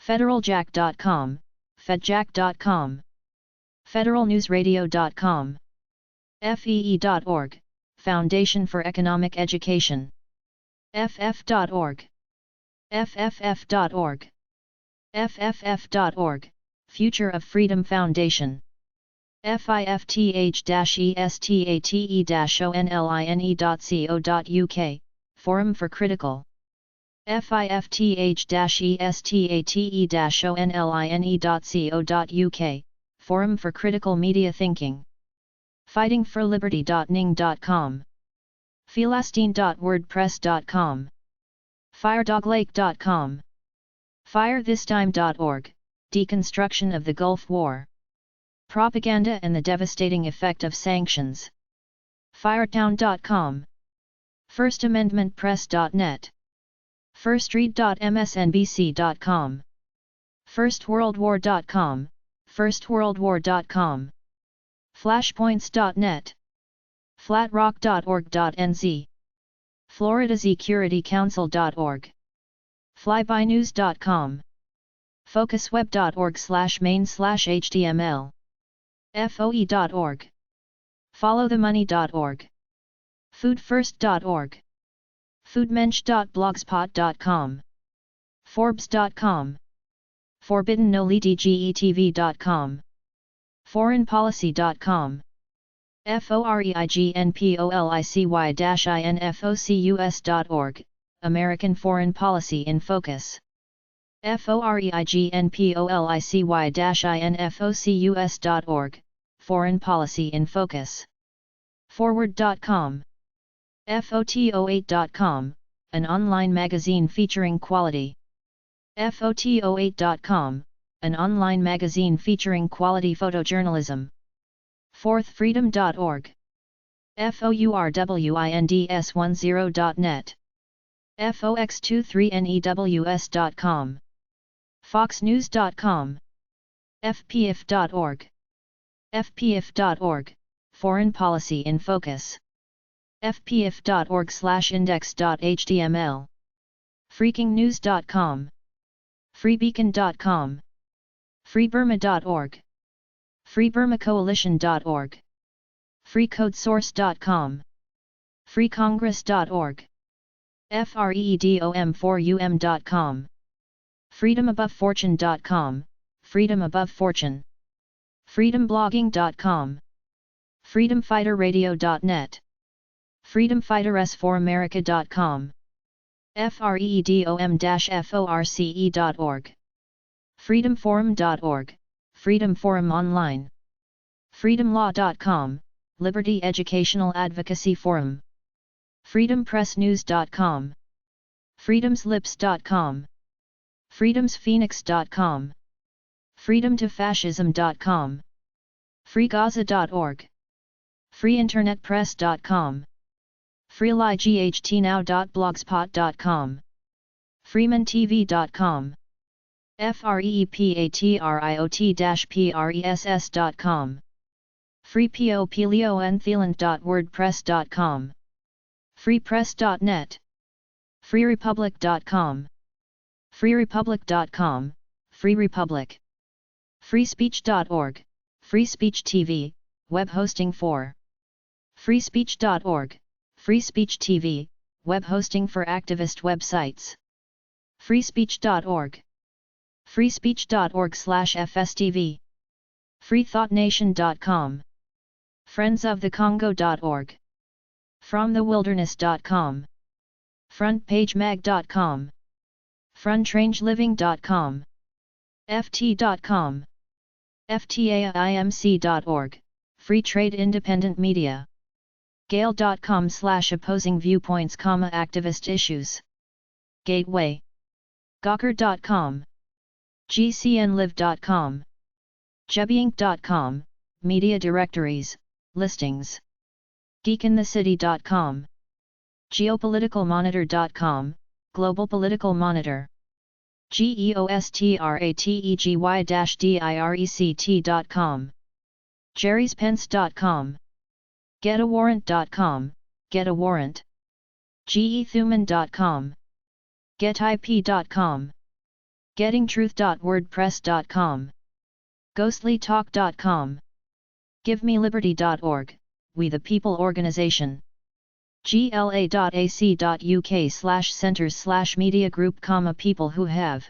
federaljack.com, fedjack.com, federalnewsradio.com, fee.org, Foundation for Economic Education, ff.org, fff.org, fff.org, Future of Freedom Foundation, fifth-estate-online.co.uk, Forum for Critical, fifth-estate-online.co.uk, Forum for Critical Media Thinking, fightingforliberty.ning.com, philastine.wordpress.com, firedoglake.com, firethisTime.org, Deconstruction of the Gulf War, Propaganda and the Devastating Effect of Sanctions, firetown.com, firstamendmentpress.net, firstread.msnbc.com, firstworldwar.com, firstworldwar.com, flashpoints.net, flatrock.org.nz, floridasecuritycouncil.org, flybynews.com, focusweb.org/main/html, foe.org, followthemoney.org, foodfirst.org, foodmensch.blogspot.com, forbes.com, ForbiddenKnowledgeTV.com, ForeignPolicy.com, ForeignPolicy-infocus.org, American Foreign Policy in Focus. ForeignPolicy-infocus.org, Foreign Policy in Focus. Forward.com, FOTO8.com, an online magazine featuring quality. FOTO8.com, an online magazine featuring quality photojournalism. FourthFreedom.org, FOURWINDS10.net, FOX23NEWS.com, FoxNews.com, FPIF.org, FPIF.org, Foreign Policy in Focus. FPIF.org/index.html, FreakingNews.com, FreeBeacon.com, FreeBurma.org, FreeBurmaCoalition.org, FreeCodeSource.com, FreeCongress.org, FREEDOM4UM.com, FreedomAboveFortune.com, FreedomAboveFortune, FreedomBlogging.com, FreedomFighterRadio.net, FreedomFightersForAmerica.com, FREEDOM-FORCE.org, FreedomForum.org, Freedom Forum Online, FreedomLaw.com, Liberty Educational Advocacy Forum, FreedomPressNews.com, FreedomsLips.com, FreedomsPhoenix.com, FreedomToFascism.com, FreeGaza.org, FreeInternetPress.com, FreeLiGHTNow.blogspot.com, FreemanTV.com, FreePatrioT-PRESS.com, FreePOPLeoNTheland.wordpress.com, FreePress.net, FreeRepublic.com, FreeRepublic.com, FreeRepublic, FreeSpeech.org, FreeSpeech TV, web hosting for FreeSpeech.org, FreeSpeech TV, web hosting for activist websites. FreeSpeech.org, FreeSpeech.org/FSTV, FreeThoughtNation.com, FriendsOfTheCongo.org, FromTheWilderness.com, FrontPageMag.com, FrontRangeLiving.com, FT.com, FTAIMC.org, Free Trade Independent Media, Gale.com/opposing viewpoints, activist issues, Gateway, Gawker.com, GCNlive.com, Jebbyinc.com, Media Directories, Listings, GeekInTheCity.com, GeopoliticalMonitor.com, Global Political Monitor, GeoStrategY-DIRECT.com, Jerry'sPence.com, GetAWarrant.com, Get a Warrant, GEThuman.com, GetIP.com, GettingTruth.wordpress.com, GhostlyTalk.com, GiveMeLiberty.org, We the People Organization, gla.ac.uk/centres/media group, people who have,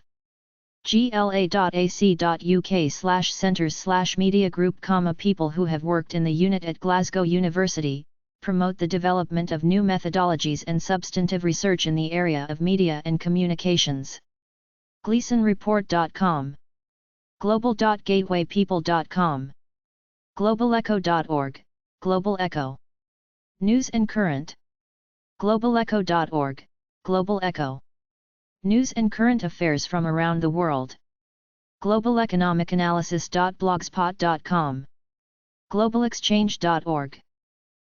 gla.ac.uk/centres/media group, people who have worked in the unit at Glasgow University, promote the development of new methodologies and substantive research in the area of media and communications. GleasonReport.com, Global.gatewaypeople.com, GlobalEcho.org, Global Echo, News and Current, GlobalEcho.org, Global Echo, News and Current Affairs from around the world, GlobalEconomicAnalysis.blogspot.com, GlobalExchange.org,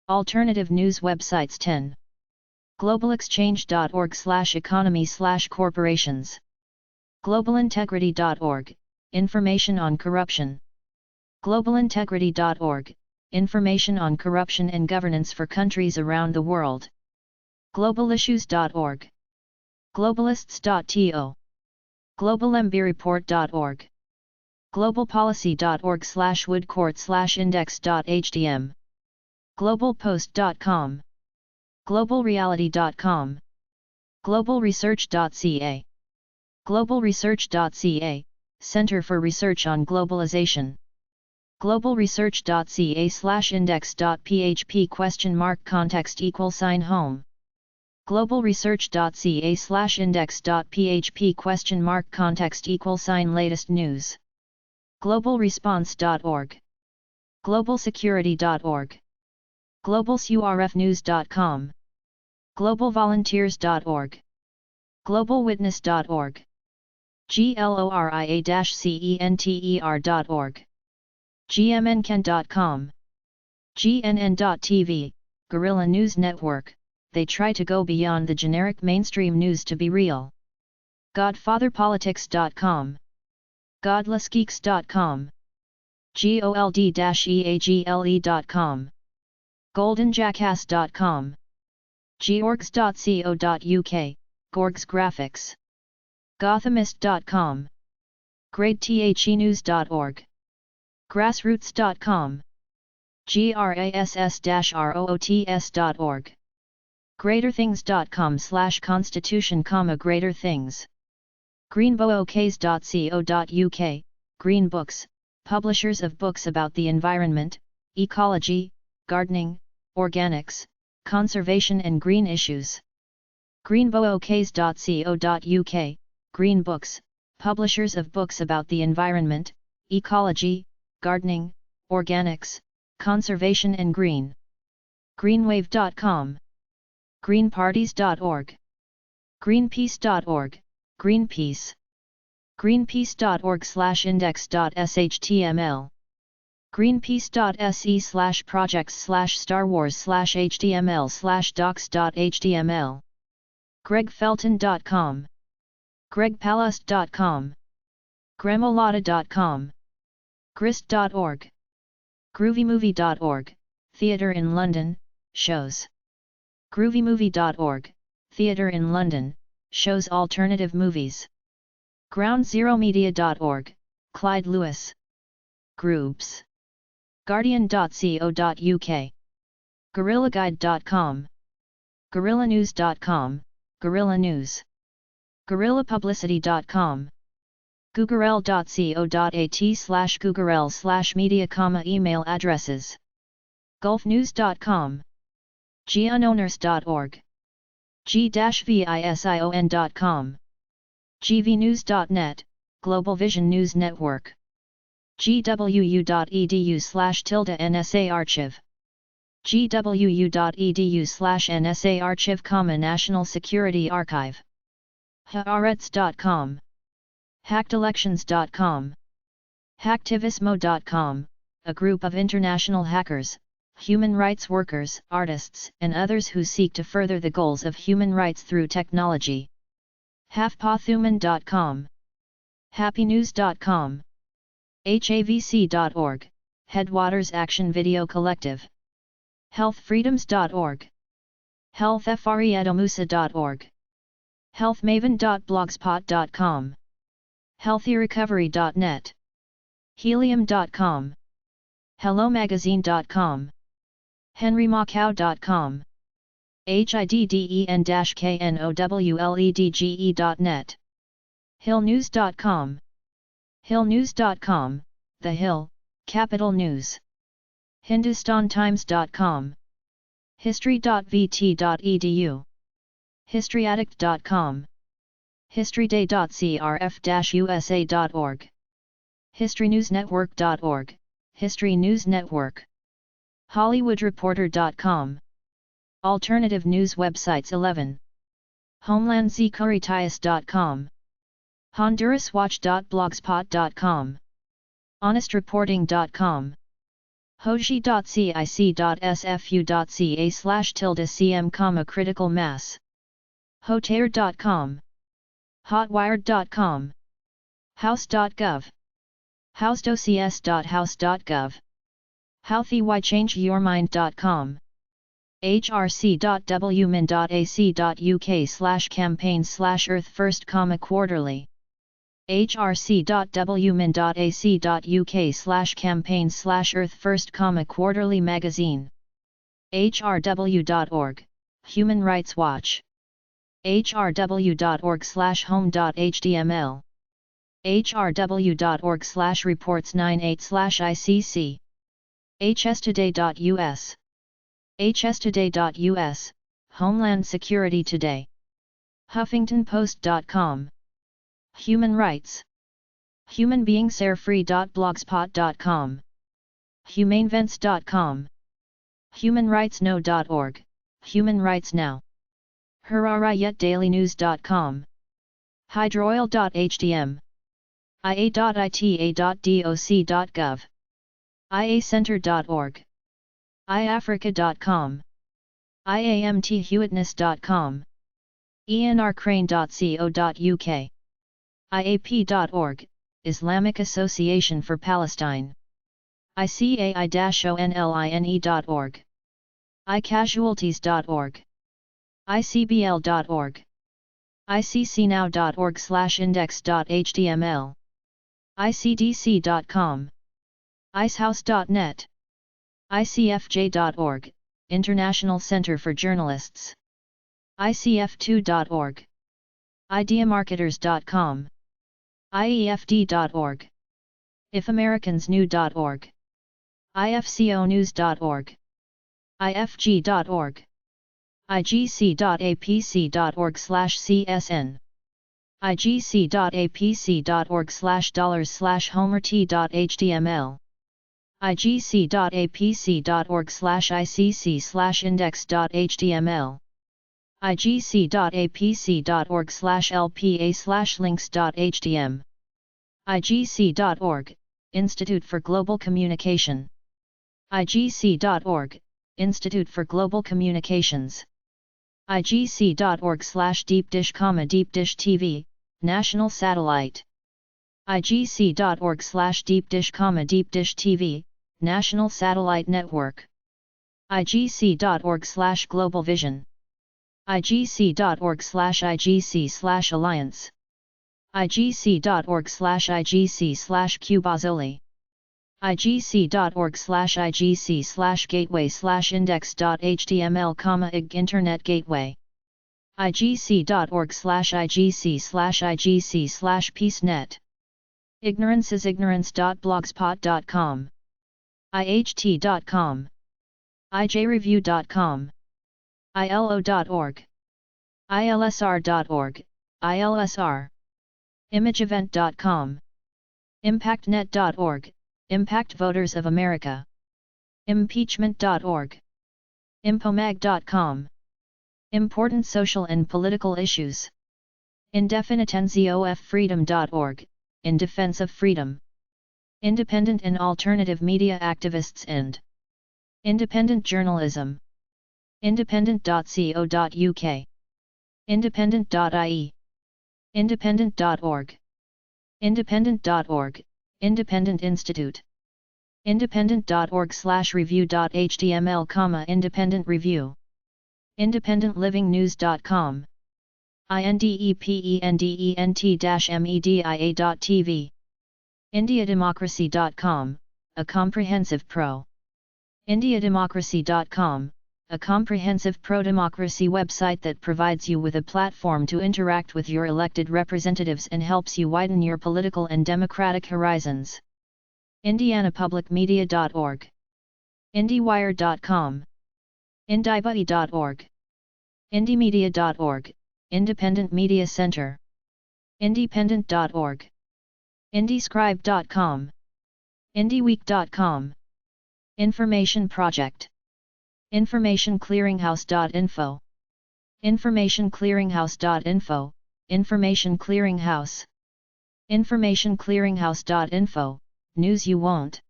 Alternative News Websites 10, GlobalExchange.org/economy/corporations, GlobalIntegrity.org, Information on Corruption, GlobalIntegrity.org, Information on Corruption and Governance for countries around the world, GlobalIssues.org, Globalists.to, GlobalMBReport.org, GlobalPolicy.org/woodcourt/index.htm, GlobalPost.com, GlobalReality.com, GlobalResearch.ca, GlobalResearch.ca, Center for Research on Globalization. globalresearch.ca/index.php $?context=home. globalresearch.ca/index.php $?context=latest news. globalresponse.org. globalsecurity.org. globalsurfnews.com. globalvolunteers.org. globalwitness.org. gloria-center.org. gmnken.com. gnn.tv, Guerrilla News Network. They try to go beyond the generic mainstream news to be real. godfatherpolitics.com. godlessgeeks.com. gold-eagle.com. goldenjackass.com. georgs.co.uk, Gorgs Graphics. gothamist.com. gradethenews.org. grassroots.com. grass-roots.org. greaterthings.com/constitution, greaterthings. greenbook's.co.uk, Green Books, publishers of books about the environment, ecology, gardening, organics, conservation and green issues. greenbook's.co.uk, Green Books, publishers of books about the environment, ecology, gardening, organics, conservation and green. greenwave.com. greenparties.org. greenpeace.org, Greenpeace. greenpeace.org/index.html. greenpeace.se/projects/starwars/html/docs.html. gregfelton.com. gregpalast.com. gremolata.com. grist.org. groovymovie.org, Theatre in London, shows. groovymovie.org, Theatre in London, shows alternative movies. groundzeromedia.org, Clyde Lewis. Groups. guardian.co.uk. guerrillaguide.com. guerrillanews.com, Guerrilla News. guerrillapublicity.com. googlel.co.at/googlel/media, email addresses. gulfnews.com. gunowners.org. g-vision.com. gvnews.net, Global Vision News Network. gwu.edu/NSA-archive. gwu.edu/NSA-archive, National Security Archive. haaretz.com. hackedelections.com. hacktivismo.com, a group of international hackers, human rights workers, artists, and others who seek to further the goals of human rights through technology. halfpathuman.com. happynews.com. havc.org, Headwaters Action Video Collective. healthfreedoms.org. healthfreedomusa.org. healthmaven.blogspot.com. healthyrecovery.net. helium.com. hellomagazine.com. henrymacau.com. hidden-knowledge.net. hillnews.com. hillnews.com, The Hill, Capital News. hindustantimes.com. history.vt.edu. historyaddict.com. historyday.crf-usa.org. historynewsnetwork.org, History News Network. hollywoodreporter.com. Alternative news websites 11. homelandzecuritas.com. honduraswatch.blogspot.com. honestreporting.com. hoji.cic.sfu.ca/cm, critical mass. hotair.com. hotwired.com. house.gov. housedocs.house.gov. howthychangeyourmind.com. hrc.wmin.ac.uk/campaign/earth first, quarterly. hrc.wmin.ac.uk/campaign/earth first, quarterly magazine. hrw.org, Human Rights Watch. hrw.org/home.html. hrw.org/reports98/ICC, hstoday.us, hstoday.us, Homeland Security Today, huffingtonpost.com, Human Rights, humanbeingsairfree.blogspot.com, humanevents.com, humanrightsnow.org, Human Rights Now, hararayetdailynews.com, hydroil.hdm, ia.ita.doc.gov, iacenter.org, iafrica.com, iamthewitness.com, enrcrane.co.uk, iap.org, Islamic Association for Palestine, icai-online.org, icasualties.org, icbl.org, iccnow.org/index.html, icdc.com, icehouse.net, icfj.org, International Center for Journalists, icf2.org, ideamarketers.com, iefd.org, ifamericans.new.org, ifconews.org, ifg.org, igc.apc.org/csn, igc.apc.org/$/homerT.html, igc.apc.org/icc/index.html, igc.apc.org/lpa/links.htm, igc.org, Institute for Global Communication, igc.org, Institute for Global Communications, igc.org/deepdish, Deep Dish TV, National Satellite, igc.org/deepdish, Deep Dish TV, National Satellite Network, igc.org/Global Vision, igc.org/igc/alliance, igc.org/igc/Cubazoli, igc.org/igc/gateway/index.html, ig Internet Gateway, igc.org/igc/igc/peacenet, ignoranceisignorance.blogspot.com, iht.com, ijreview.com, ilo.org, ilsr.org, ilsr, imageevent.com, impactnet.org, Impact Voters of America, impeachment.org, impomag.com, Important Social and Political Issues, indefinitenziofreedom.org, In Defense of Freedom, Independent and Alternative Media Activists and Independent Journalism, independent.co.uk, independent.ie, independent.org, independent.org, Independent Institute, independent.org/review.html, Independent Review, independentlivingnews.com, independent-media.tv, indiademocracy.com, a comprehensive indiademocracy.com, a comprehensive pro-democracy website that provides you with a platform to interact with your elected representatives and helps you widen your political and democratic horizons. indianapublicmedia.org, indiewire.com, indibuddy.org, indiemedia.org, Independent Media Center, independent.org, indiescribe.com, indieweek.com, Information Project, informationclearinghouse.info, informationclearinghouse.info, Information Clearinghouse, informationclearinghouse.info, News you won't,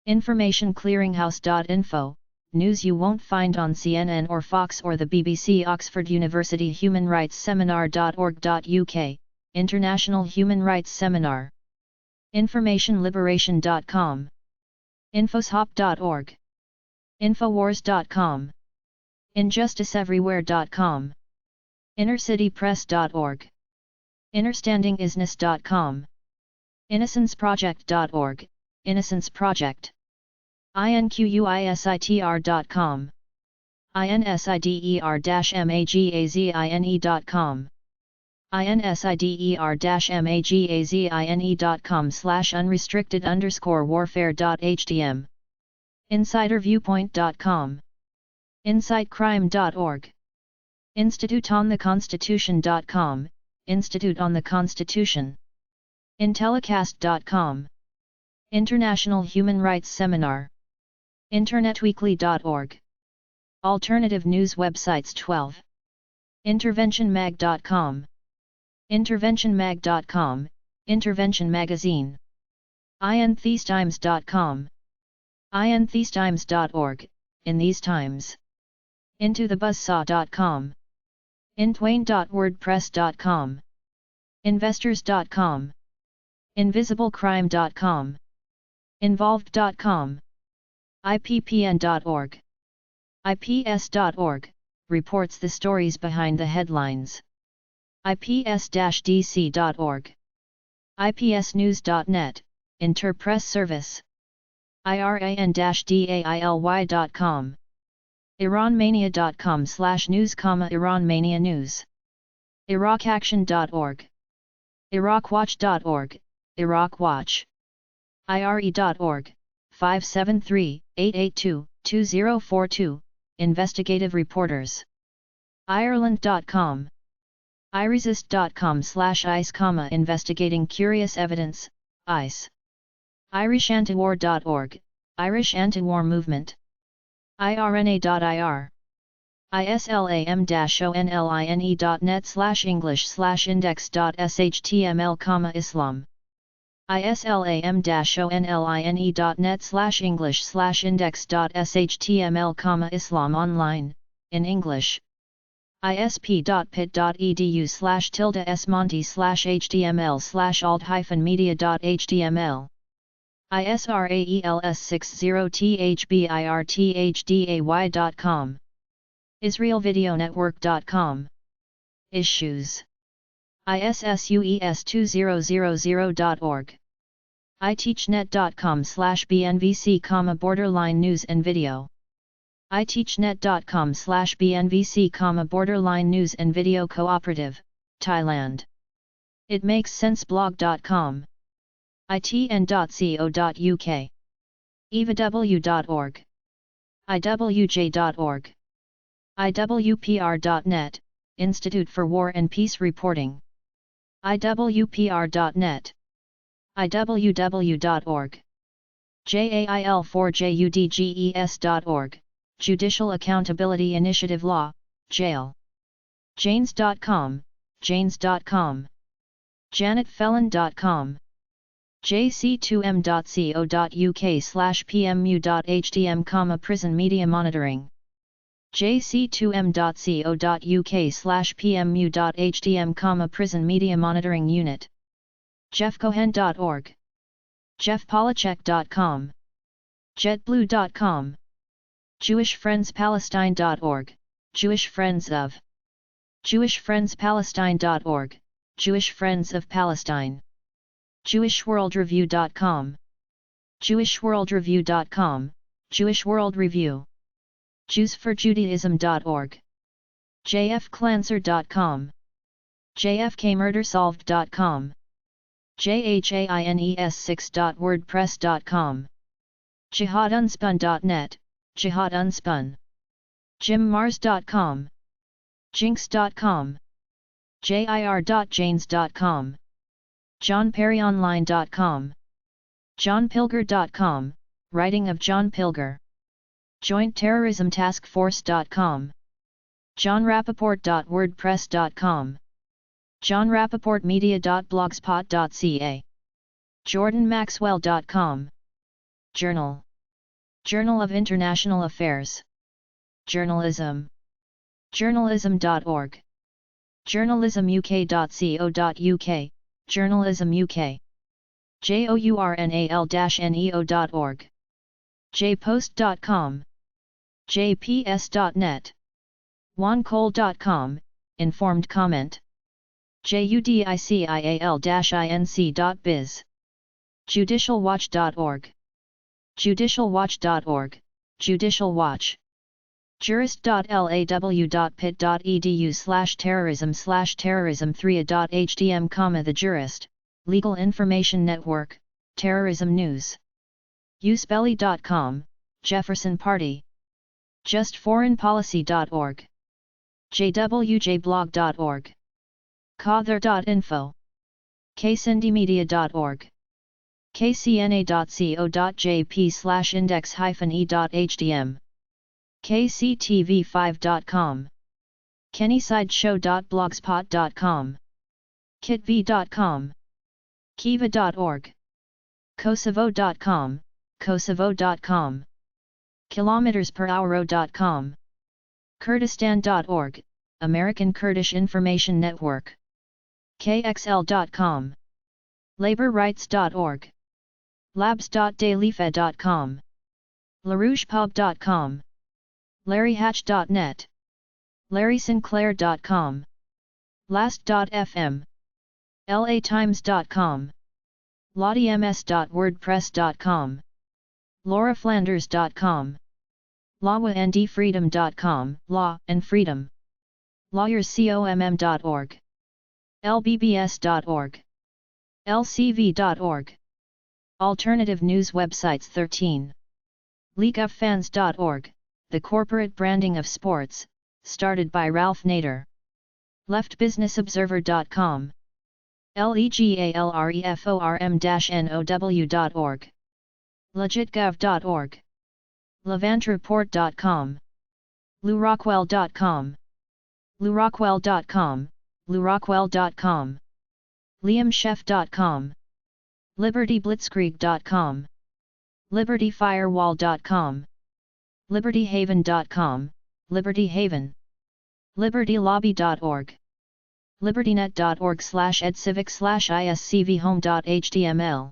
informationclearinghouse.info, News you won't find on CNN or Fox or the BBC. Oxford University Human Rights Seminar.org.uk, International Human Rights Seminar, informationliberation.com, infoshop.org, infowars.com, injusticeeverywhere.com, innercitypress.org, innerstandingisness.com, innocenceproject.org, Innocence Project, inquisitr.com, insider-magazine.com, insider-magazine.com/unrestricted_warfare.htm insiderviewpoint.com insightcrime.org instituteontheconstitution.com Institute on the Constitution Intellicast.com International Human Rights Seminar internetweekly.org Alternative news websites 12 interventionmag.com interventionmag.com Intervention Magazine inthesetimes.com inthesetimes.org In These Times intothebuzzsaw.com intwain.wordpress.com investors.com invisiblecrime.com involved.com ippn.org ips.org reports the stories behind the headlines ips-dc.org ipsnews.net Interpress Service iran-daily.com iranmania.com/news, Iranmania News iraqaction.org iraqwatch.org Iraq Watch ire.org 573-882-2042 Investigative Reporters Ireland.com iresist.com/ice, Investigating Curious Evidence, ICE irishantiwar.org Irish Anti-War Movement irna.ir islam-online.net/english/index.shtml, Islam islam-online.net/english/index.shtml, Islam online, in English isp.pit.edu/smonty/html/alt-media.html israels60thbirthday.com israelvideonetwork.com Issues issues2000.org iteachnet.com/bnvc, borderline news and video iteachnet.com/bnvc, borderline news and video cooperative, Thailand itmakessenseblog.com itn.co.uk evaw.org iwj.org iwpr.net Institute for War and Peace Reporting iwpr.net iww.org jail4judges.org Judicial Accountability Initiative Law, Jail janes.com janes.com janetfelon.com jc2m.co.uk/pmu.htm, prison media monitoring jc2m.co.uk/pmu.htm, prison media monitoring unit jeffcohen.org jeffpolichek.com jetblue.com jewishfriendspalestine.org Jewish Friends of jewishfriendspalestine.org Jewish Friends of Palestine jewishworldreview.com jewishworldreview.com Jewish World Review jewsforjudaism.org jfclancer.com jfkmurdersolved.com jhaines6.wordpress.com jihadunspun.net Jihad Unspun jimmars.com jinx.com jir.janes.com johnperryonline.com johnpilger.com Writing of John Pilger jointterrorismtaskforce.com johnrappaport.wordpress.com johnrappaportmedia.blogspot.ca jordanmaxwell.com Journal Journal of International Affairs Journalism journalism.org journalismuk.co.uk Journalism UK journal-neo.org jpost.com jps.net oncole.com Informed Comment judicial-inc.biz judicialwatch.org judicialwatch.org Judicial Watch jurist.law.pit.edu/terrorism/terrorism3a.hdm, The Jurist, Legal Information Network, Terrorism News. usebelly.com, Jefferson Party. justforeignpolicy.org. jwjblog.org. cawther.info. kcindymedia.org. kcna.co.jp/index-e.hdm. kctv5.com. kennysideshow.blogspot.com. kitv.com. kiva.org. kosovo.com, kosovo.com. kilometersperhour.com. kurdistan.org, American Kurdish Information Network. kxl.com. laborrights.org. labs.dailyfed.com. larougepub.com. larryhatch.net. larrysinclair.com. last.fm. latimes.com. laudms.wordpress.com. lauraflanders.com. lawandfreedom.com, Law and Freedom. lawyerscomm.org. lbbs.org. lcv.org. Alternative news websites 13. leagueoffans.org, the corporate branding of sports, started by Ralph Nader. leftbusinessobserver.com. legalreform-now.org. legitgov.org. levantreport.com. lewrockwell.com. lewrockwell.com, lewrockwell.com. liamchef.com. libertyblitzkrieg.com. libertyfirewall.com. libertyhaven.com, libertyhaven. libertylobby.org. libertynet.org/edcivic/iscvhome.html.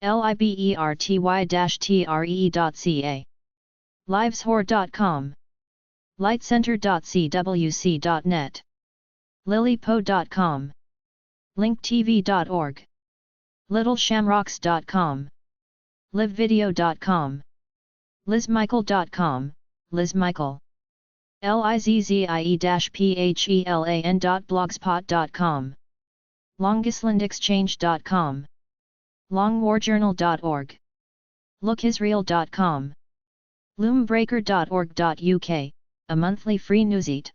liberty-tree.ca. liveshore.com. lightcenter.cwc.net. lilypo.com. linktv.org. littleshamrocks.com. livevideo.com. lizmichael.com, lizmichael. lizzie-phelan.blogspot.com. longislandexchange.com. longwarjournal.org. lookisrael.com. loombreaker.org.uk, a monthly free newsite.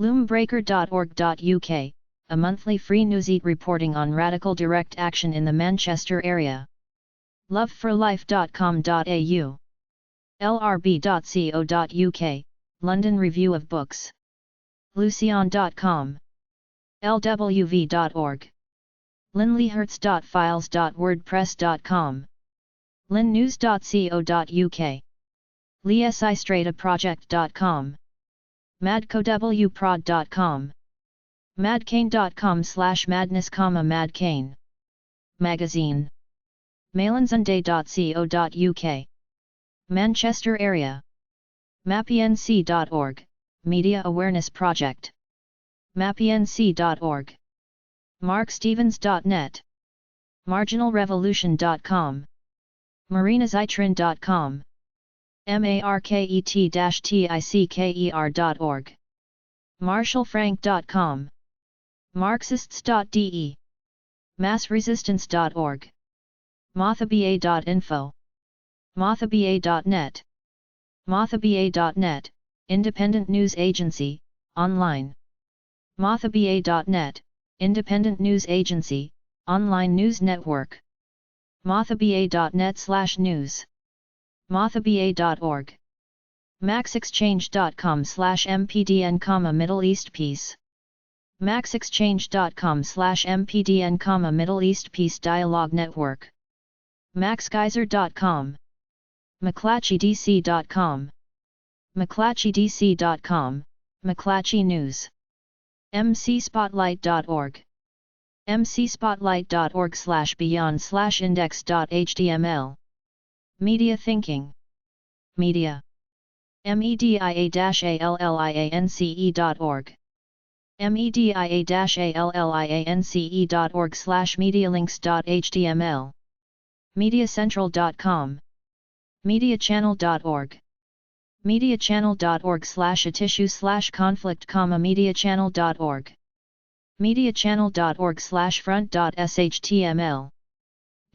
loombreaker.org.uk, a monthly free newsite reporting on radical direct action in the Manchester area. loveforlife.com.au. lrb.co.uk, London Review of Books. lucian.com. lwv.org. linleyhertz.files.wordpress.com. linnews.co.uk. leesistrataproject.com. madcowprod.com. madcane.com/madness, madcane. Magazine. malansunday.co.uk. Manchester area. mapnc.org, Media Awareness Project. mapnc.org. markstevens.net. marginalrevolution.com. marinazitrin.com. market-ticker.org. marshallfrank.com. marxists.de. massresistance.org. motherba.info. motherba.net. motherba.net, independent news agency, online. motherba.net, independent news agency, online news network. motherba.net/news. motherba.org. maxexchange.com/mpdn, Middle East Peace. maxexchange.com/mpdn, Middle East Peace Dialogue Network. maxgeyser.com. mcclatchydc.com. mcclatchydc.com, McClatchy News. mcspotlight.org. mcspotlight.org/beyond/index.html. Media Thinking. Media. media-alliance.org. media-alliance.org/medialinks.html. mediacentral.com. mediachannel.org. mediachannel.org/a-tissue/conflict, mediachannel.org. mediachannel.org/front.html.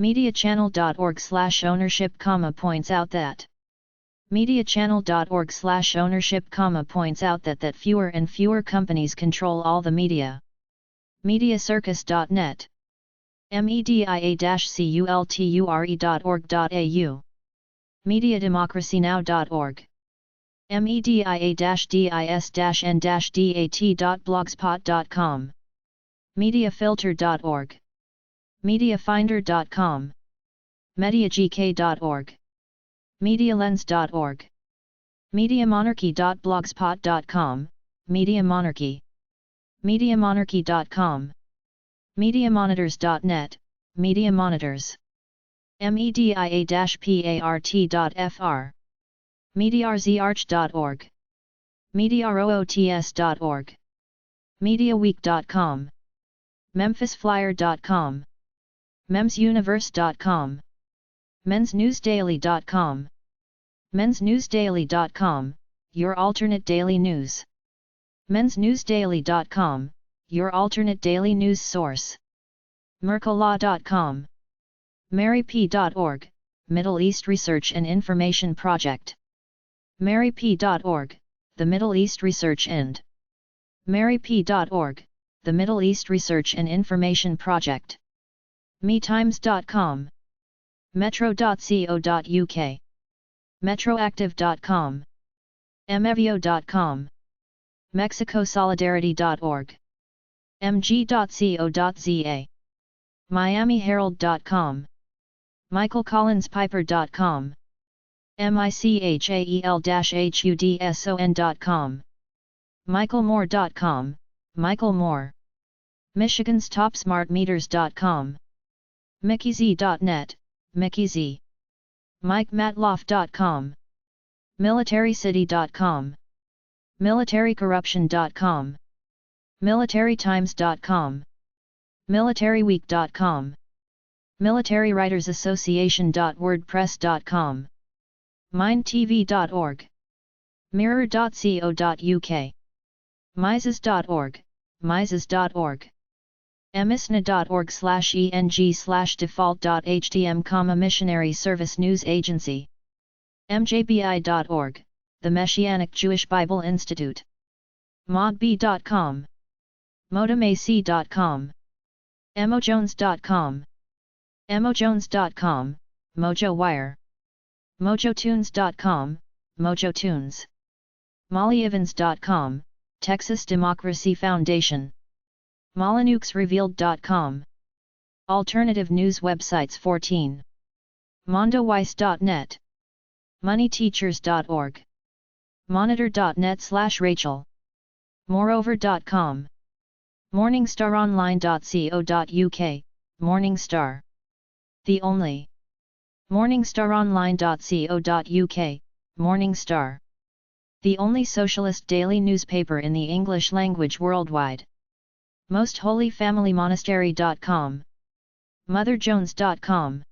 mediachannel.org/ownership, points out that. mediachannel.org/ownership, points out that fewer and fewer companies control all the media. mediacircus.net. media-culture.org.au. mediademocracynow.org. media-dis-n-dat.blogspot.com. mediafilter.org. mediafinder.com. mediagk.org. medialens.org. mediamonarchy.blogspot.com, mediamonarchy. mediamonarchy.com. mediamonitors.net, mediamonitors. media-part.fr. mediarzarch.org. mediaroots.org. mediaweek.com. memphisflyer.com. memsuniverse.com. mensnewsdaily.com. mensnewsdaily.com, your alternate daily news. mensnewsdaily.com, your alternate daily news source. mercolaw.com. maryp.org, Middle East Research and Information Project. maryp.org, the Middle East Research and maryp.org, the Middle East Research and Information Project. metimes.com. metro.co.uk. metroactive.com. emevio.com. mexicosolidarity.org. mg.co.za. miamiherald.com. michaelcollinspiper.com. michael-hudson.com. michaelmoore.com, Michael Moore. Michigan's TopSmartMeters.com. mickeyz.net, mickeyz. mikematloff.com. militarycity.com. militarycorruption.com. militarytimes.com. militaryweek.com. militarywritersassociation.wordpress.com. mindtv.org. mirror.co.uk. mises.org, mises.org. emisna.org/eng/default.htm, missionary service news agency. mjbi.org, the Messianic Jewish Bible Institute. modb.com. modomac.com. emojones.com. emojones.com, mojowire. mojotunes.com, mojotunes. mollyevans.com, Texas Democracy Foundation. molyneuxrevealed.com. Alternative news websites 14. mondoweiss.net. moneyteachers.org. monitor.net/Rachel. moreover.com. morningstaronline.co.uk, Morningstar. The only. morningstaronline.co.uk, Morningstar. The only socialist daily newspaper in the English language worldwide. Most Holy Family Monastery.com. motherjones.com.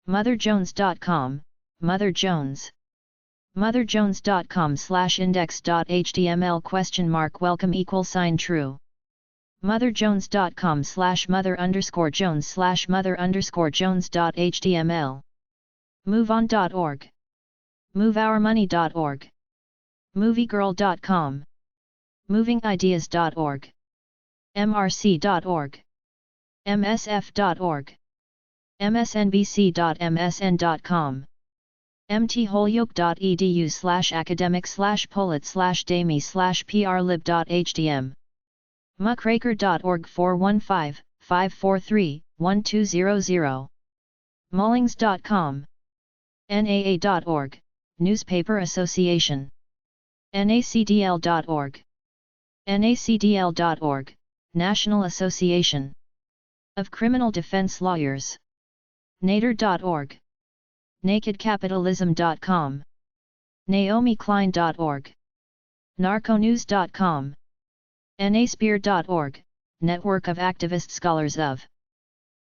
motherjones.com, Mother Jones. motherjones.com/index.html ? welcome =true. motherjones.com/mother_jones/mother_jones.html. moveon.org. moveourmoney.org. moviegirl.com. movingideas.org. mrc.org. msf.org. msnbc.msn.com. mtholyoke.edu/academic/polit/dami/prlib.htm. muckraker.org 415-543-1200. mullings.com. naa.org, Newspaper Association. nacdl.org. nacdl.org, National Association of Criminal Defense Lawyers. nader.org. nakedcapitalism.com. naomiklein.org. narconews.com. naspear.org, Network of Activist Scholars of.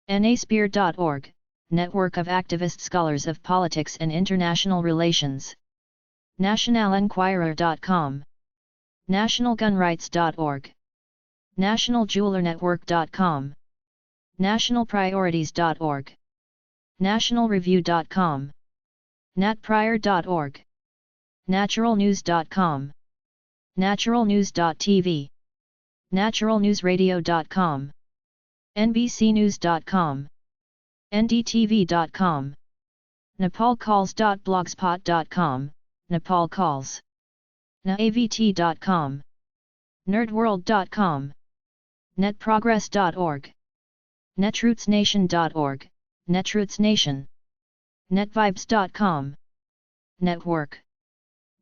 naspear.org, Network of Activist Scholars of Politics and International Relations. nationalenquirer.com, nationalgunrights.org, nationaljewelernetwork.com, nationalpriorities.org, nationalreview.com, natprior.org, naturalnews.com, naturalnews.tv, naturalnewsradio.com, nbcnews.com, ndtv.com, nepalcalls.blogspot.com, nepalcalls, naavt.com, nerdworld.com, netprogress.org, netrootsnation.org, netrootsnation, netvibes.com, network,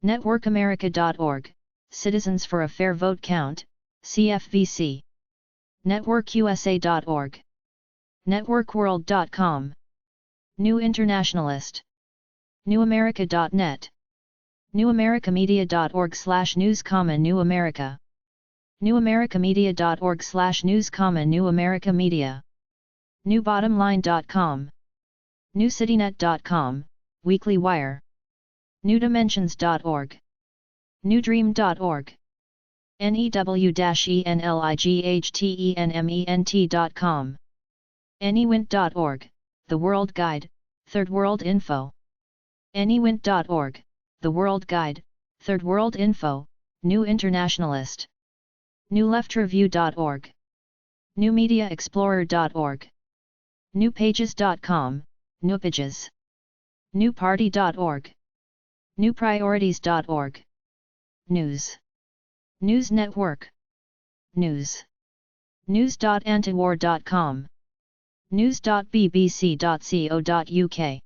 networkamerica.org, Citizens for a Fair Vote Count, CFVC, networkusa.org, networkworld.com, New Internationalist, newamerica.net, newamericamedia.org/news, New America, newamericamedia.org/news, New America Media, newbottomline.com, newcitynet.com, Weekly Wire, newdimensions.org, newdream.org, new-enlightenment.com, anywint.org, The World Guide, Third World Info, anywint.org, The World Guide, Third World Info, New Internationalist, newleftreview.org, newmediaexplorer.org, newpages.com, newpages, newparty.org, newpriorities.org, news, news network, news, news.antiwar.com, news.bbc.co.uk,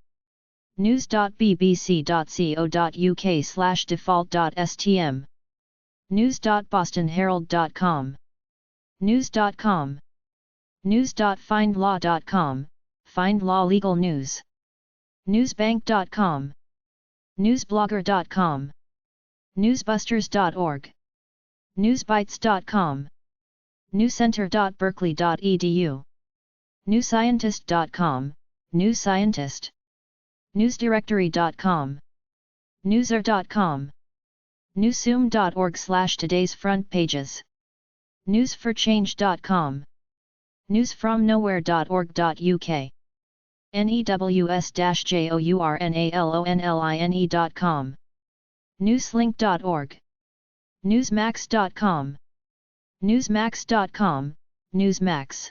news.bbc.co.uk/default.stm, news.bostonherald.com, news.com, news.findlaw.com, Find Law Legal News, newsbank.com, newsblogger.com, newsbusters.org, newsbytes.com, newcenter.berkeley.edu, newscientist.com, newscientist, newsdirectory.com, newser.com, newszoom.org/today's front pages, newsforchange.com, newsfromnowhere.org.uk, news-journalonline.com, newslink.org, newsmax.com, newsmax.com, newsmax,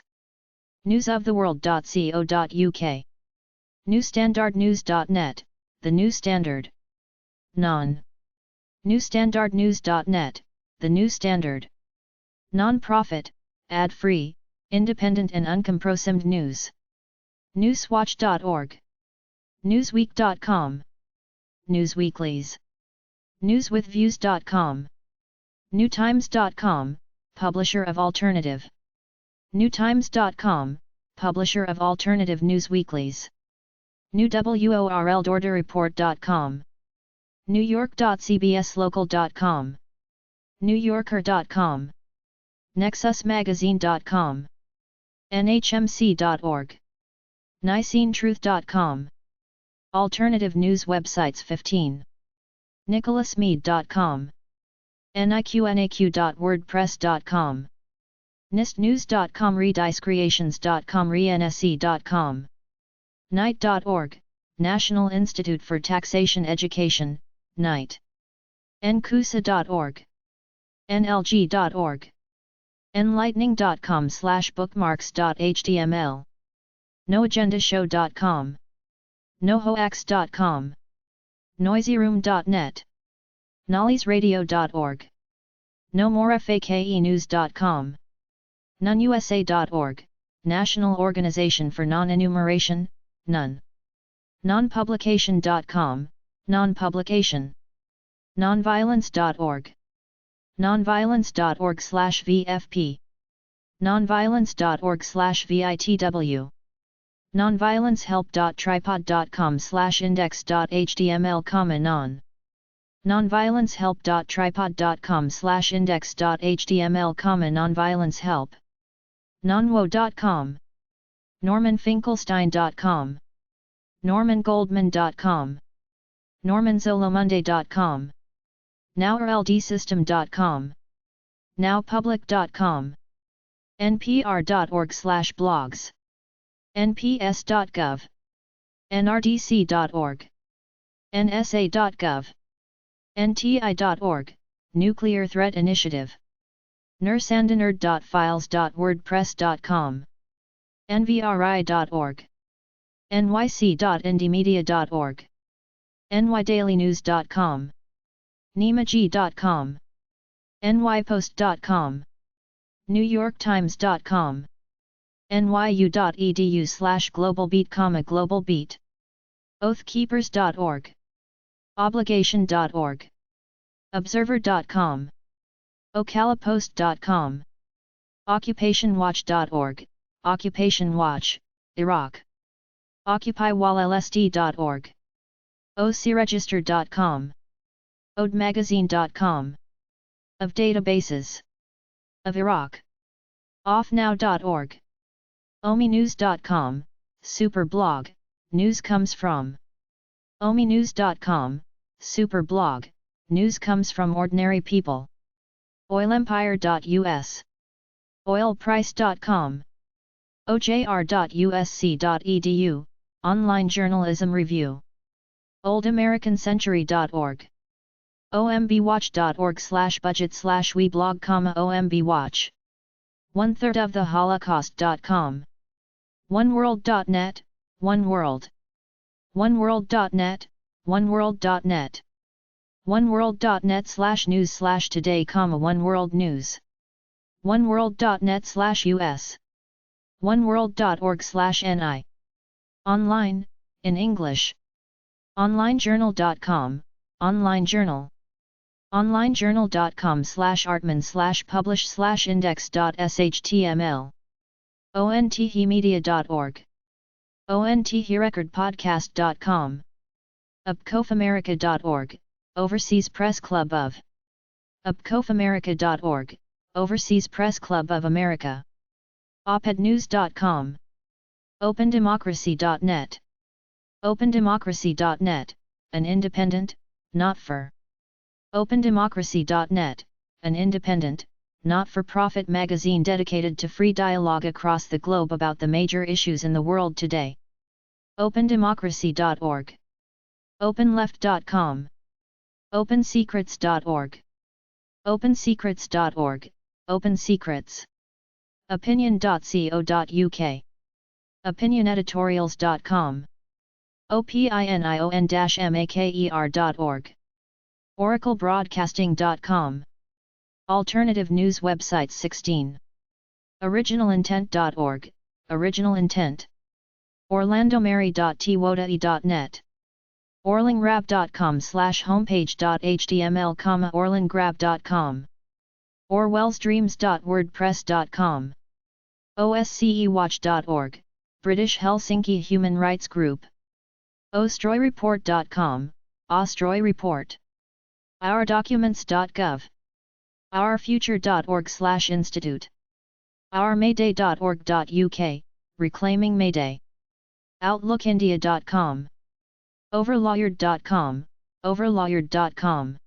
newsoftheworld.co.uk, newstandardnews.net, The New Standard, newstandardnews.net, The New Standard, non-profit, ad-free, independent and uncompromised news, newswatch.org, newsweek.com, newsweeklies, newswithviews.com, newtimes.com, publisher of alternative, newtimes.com, publisher of alternative news weeklies, newworldorderreport.com, newyork.cbslocal.com, newyorker.com, nexusmagazine.com, nhmc.org, nicenetruth.com, alternative news websites 15, nicholasmead.com, niqnaq.wordpress.com, nistnews.com, redicecreations.com, rense.com, knight.org, National Institute for Taxation Education, Knight, ncusa.org, nlg.org, enlightening.com/bookmarks.html, noagendashow.com, nohoax.com, noisyroom.net, nolliesradio.org, nomorefakenews.com, noneusa.org, National Organization for Non-Enumeration, None, nonpublication.com, nonpublication, nonviolence.org, nonviolence.org/VFP, nonviolence.org/VITW, nonviolencehelp.tripod.com/index.html, non, nonviolencehelp.tripod.com/index.html, nonviolencehelp, nonwo.com, normanfinkelstein.com, normangoldman.com, normanzolomonday.com, nowrldsystem.com, nowpublic.com, npr.org/blogs, nps.gov, nrdc.org, nsa.gov, nti.org, Nuclear Threat Initiative, nersandinerd.files.wordpress.com, nvri.org, nyc.indiemedia.org, nydailynews.com, nemaji.com, nypost.com, newyorktimes.com, nyu.edu/globalbeat, globalbeat, oathkeepers.org, obligation.org, observer.com, ocalapost.com, occupationwatch.org, Occupation Watch, Iraq, occupywallsd.org, ocregister.com, odemagazine.com, of databases, of Iraq, offnow.org, ominews.com, superblog, news comes from, ominews.com, superblog, news comes from ordinary people, oilempire.us, oilprice.com, ojr.usc.edu, online journalism review, oldamericancentury.org, ombwatch.org/budget/weblog, ombwatch, 1/3 of the Holocaust.com, oneworld.net, oneworld, oneworld.net, oneworld.net, oneworld.net/news/today, oneworld news, oneworld.net/us, oneworld.org/ni, online, in English, onlinejournal.com, online journal, onlinejournal.com/artman/publish/index.html, onthemedia.org, ontherecordpodcast.com, upcofamerica.org, Overseas Press Club of, upcofamerica.org, Overseas Press Club of America, opednews.com, opendemocracy.net, opendemocracy.net, an independent, not for, opendemocracy.net, an independent, not-for-profit magazine dedicated to free dialogue across the globe about the major issues in the world today. opendemocracy.org, openleft.com, opensecrets.org, opensecrets.org, opensecrets, opinion.co.uk, opinioneditorials.com, opinion-maker.org, oraclebroadcasting.com, alternative news websites 16, originalintent.org, original intent, orlandomary.twodae.net, orlingrab.com/homepage.html, orlingrab.com, orwellsdreams.wordpress.com, oscewatch.org, British Helsinki Human Rights Group, ostroyreport.com, Ostroy Report, ourdocuments.gov, ourfuture.org/institute, ourmayday.org.uk, Reclaiming Mayday, outlookindia.com, overlawyered.com, overlawyered.com,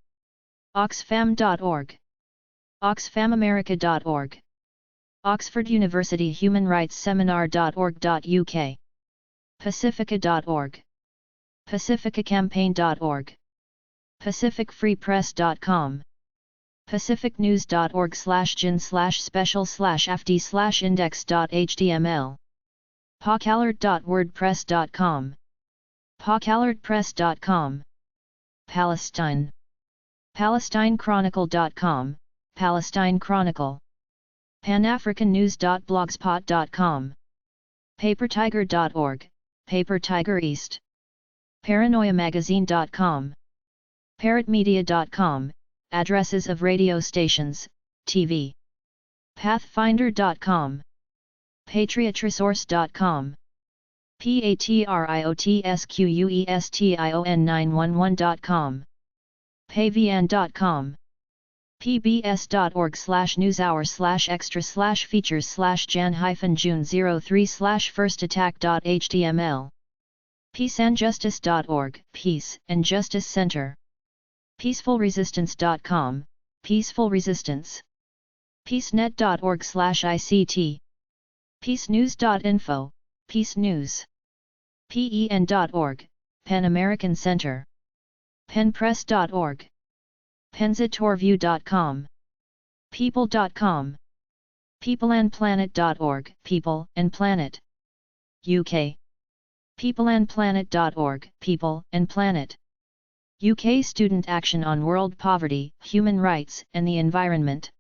oxfam.org, oxfamamerica.org, Oxford University Human Rights Seminar.org.uk, pacifica.org, pacificacampaign.org, pacificfreepress.com, pacificnews.org/gin/special/fd/index.html, pawcalert.wordpress.com, pawcalertpress.com, Palestine, palestinechronicle.com, Palestine Chronicle, panafricannews.blogspot.com, papertiger.org, Paper East, paranoiamagazine.com, parrotmedia.com, addresses of radio stations, TV, pathfinder.com, patriotresource.com, patriotsquestion911.com, pavn.com, pbs.org/newshour/extra/features/jan-june03/firstattack.html, peaceandjustice.org, Peace and Justice Center. peacefulresistance.com, Peaceful Resistance. peacenet.org/ICT. peacenews.info, Peace News. pen.org, Pan American Center. penpress.org. pensatorview.com. people.com. peopleandplanet.org, People and Planet. UK. peopleandplanet.org, People and Planet. UK Student Action on World Poverty, Human Rights and the Environment.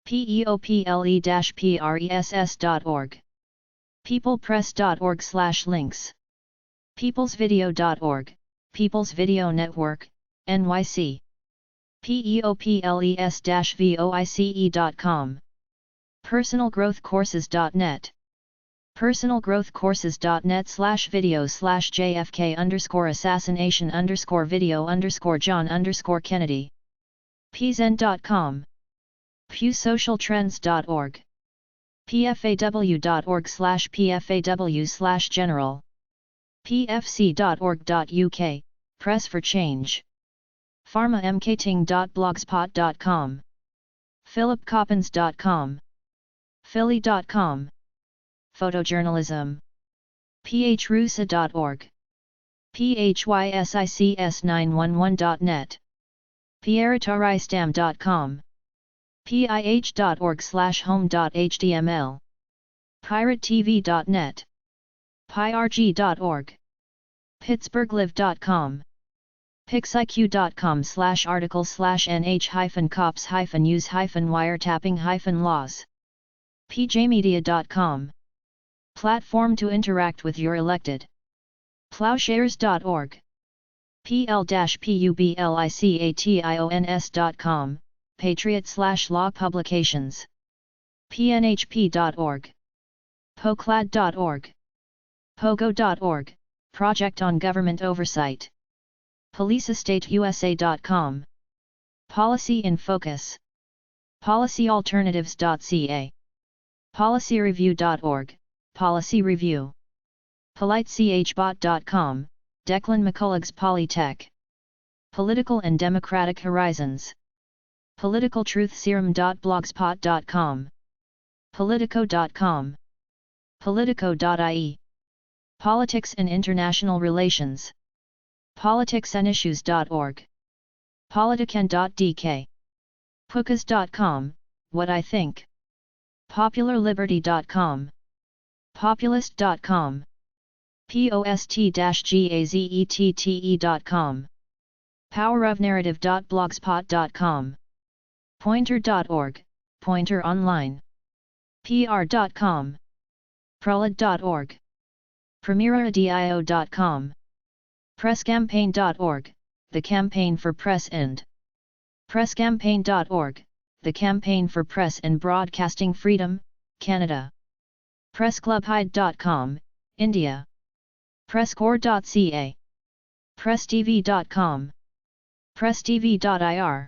people-press.org. peoplepress.org/links. peoplesvideo.org, People's Video Network, NYC. peoples-voice.com. personalgrowthcourses.net. personalgrowthcourses.net/video/JFK_assassination_video_John_Kennedy. pzen.com. pewsocialtrends.org. pfaw.org/pfaw/general. pfc.org.uk, Press for Change. pharmamkting.blogspot.com. philipcoppens.com. philly.com. photojournalism. phrusa.org. physics911.net. pierretoristam.com. pih.org/home.html. piratetv.net. pyrg.org. pittsburghlive.com. pixiq.com/article/nh-cops-use-wiretapping-laws. pjmedia.com. Platform to interact with your elected. plowshares.org. pl-publictions.com, Patriot/Law Publications. pnhp.org. poclad.org. pogo.org, Project on Government Oversight. policeestateusa.com. Policy in Focus. policyalternatives.ca. policyreview.org, Policy Review. politechbot.com, Declan McCulloch's Polytech. Political and Democratic Horizons. politicaltruthserum.blogspot.com. politico.com. politico.ie. Politics and International Relations. politicsandissues.org. politican.dk. pucas.com, What I Think. popularliberty.com. populist.com. post-gazette.com. powerofnarrative.blogspot.com. pointer.org, Pointer Online. pr.com. prolad.org. premieradio.com. presscampaign.org, The Campaign for Press and presscampaign.org, The Campaign for Press and Broadcasting Freedom, Canada. pressclubhyde.com, India. presscorps.ca. presstv.com. presstv.ir.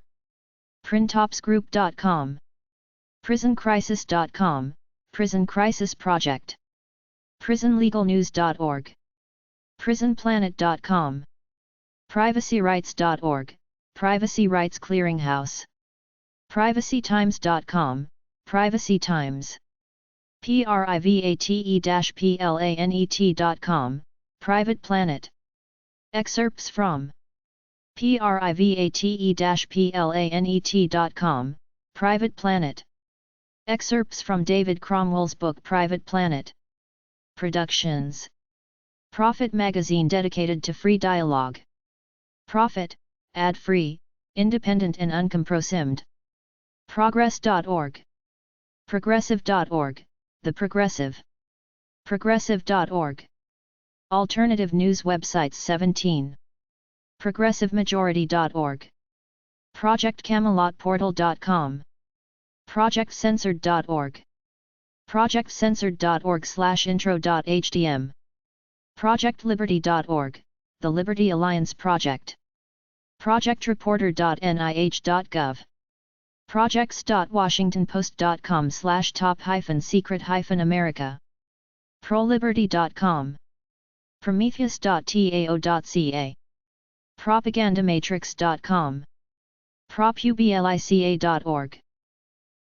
printopsgroup.com. prisoncrisis.com, Prison Crisis Project. prisonlegalnews.org. prisonplanet.com. privacyrights.org, Privacy Rights Clearinghouse. privacytimes.com, Privacy Times. private-planet.com, Private Planet. Excerpts from private-planet.com, Private Planet. Excerpts from David Cromwell's book Private Planet. Productions. Prophet magazine dedicated to free dialogue. Prophet, ad-free, independent and uncompromised. Progress.org. Progressive.org, The Progressive. Progressive.org. Alternative news websites 17. ProgressiveMajority.org. ProjectCamelotPortal.com. ProjectCensored.org. ProjectCensored.org/intro.htm. ProjectLiberty.org, The Liberty Alliance Project. ProjectReporter.nih.gov. Projects.washingtonpost.com/top-secret-America. ProLiberty.com. Prometheus.tao.ca, Propagandamatrix.com, Propublica.org,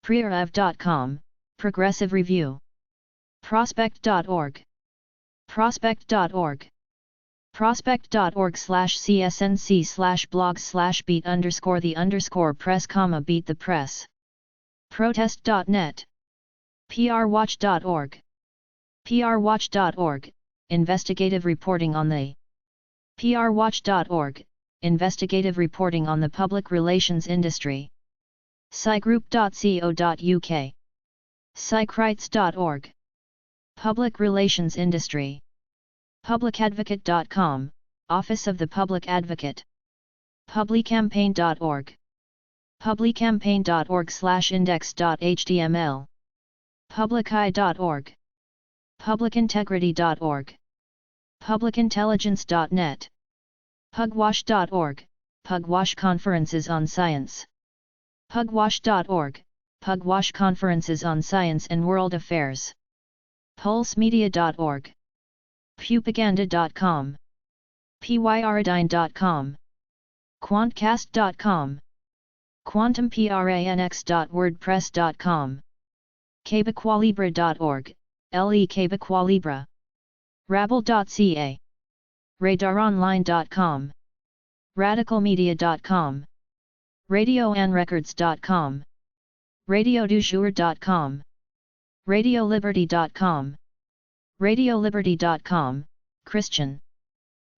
Preerev.com, Progressive Review, Prospect.org, Prospect.org, Prospect.org/csnc/blogs/beat_the_press, beat the press, Protest.net, prwatch.org, prwatch.org, investigative reporting on the prwatch.org, investigative reporting on the public relations industry, scigroup.co.uk, psychrights.org, public relations industry, publicadvocate.com, Office of the Public Advocate, publicampaign.org, publicampaign.org/index.html, publiceye.org, publicintegrity.org, publicintelligence.net, pugwash.org, Pugwash Conferences on Science, pugwash.org, Pugwash Conferences on Science and World Affairs, pulsemedia.org, pupaganda.com, pyridine.com, quantcast.com, quantumpranx.wordpress.com, quebecoillibre.org, Quebecoillibre, rabble.ca, radaronline.com, radicalmedia.com, radioanrecords.com, radiodujour.com, radioliberty.com, radioliberty.com, Christian,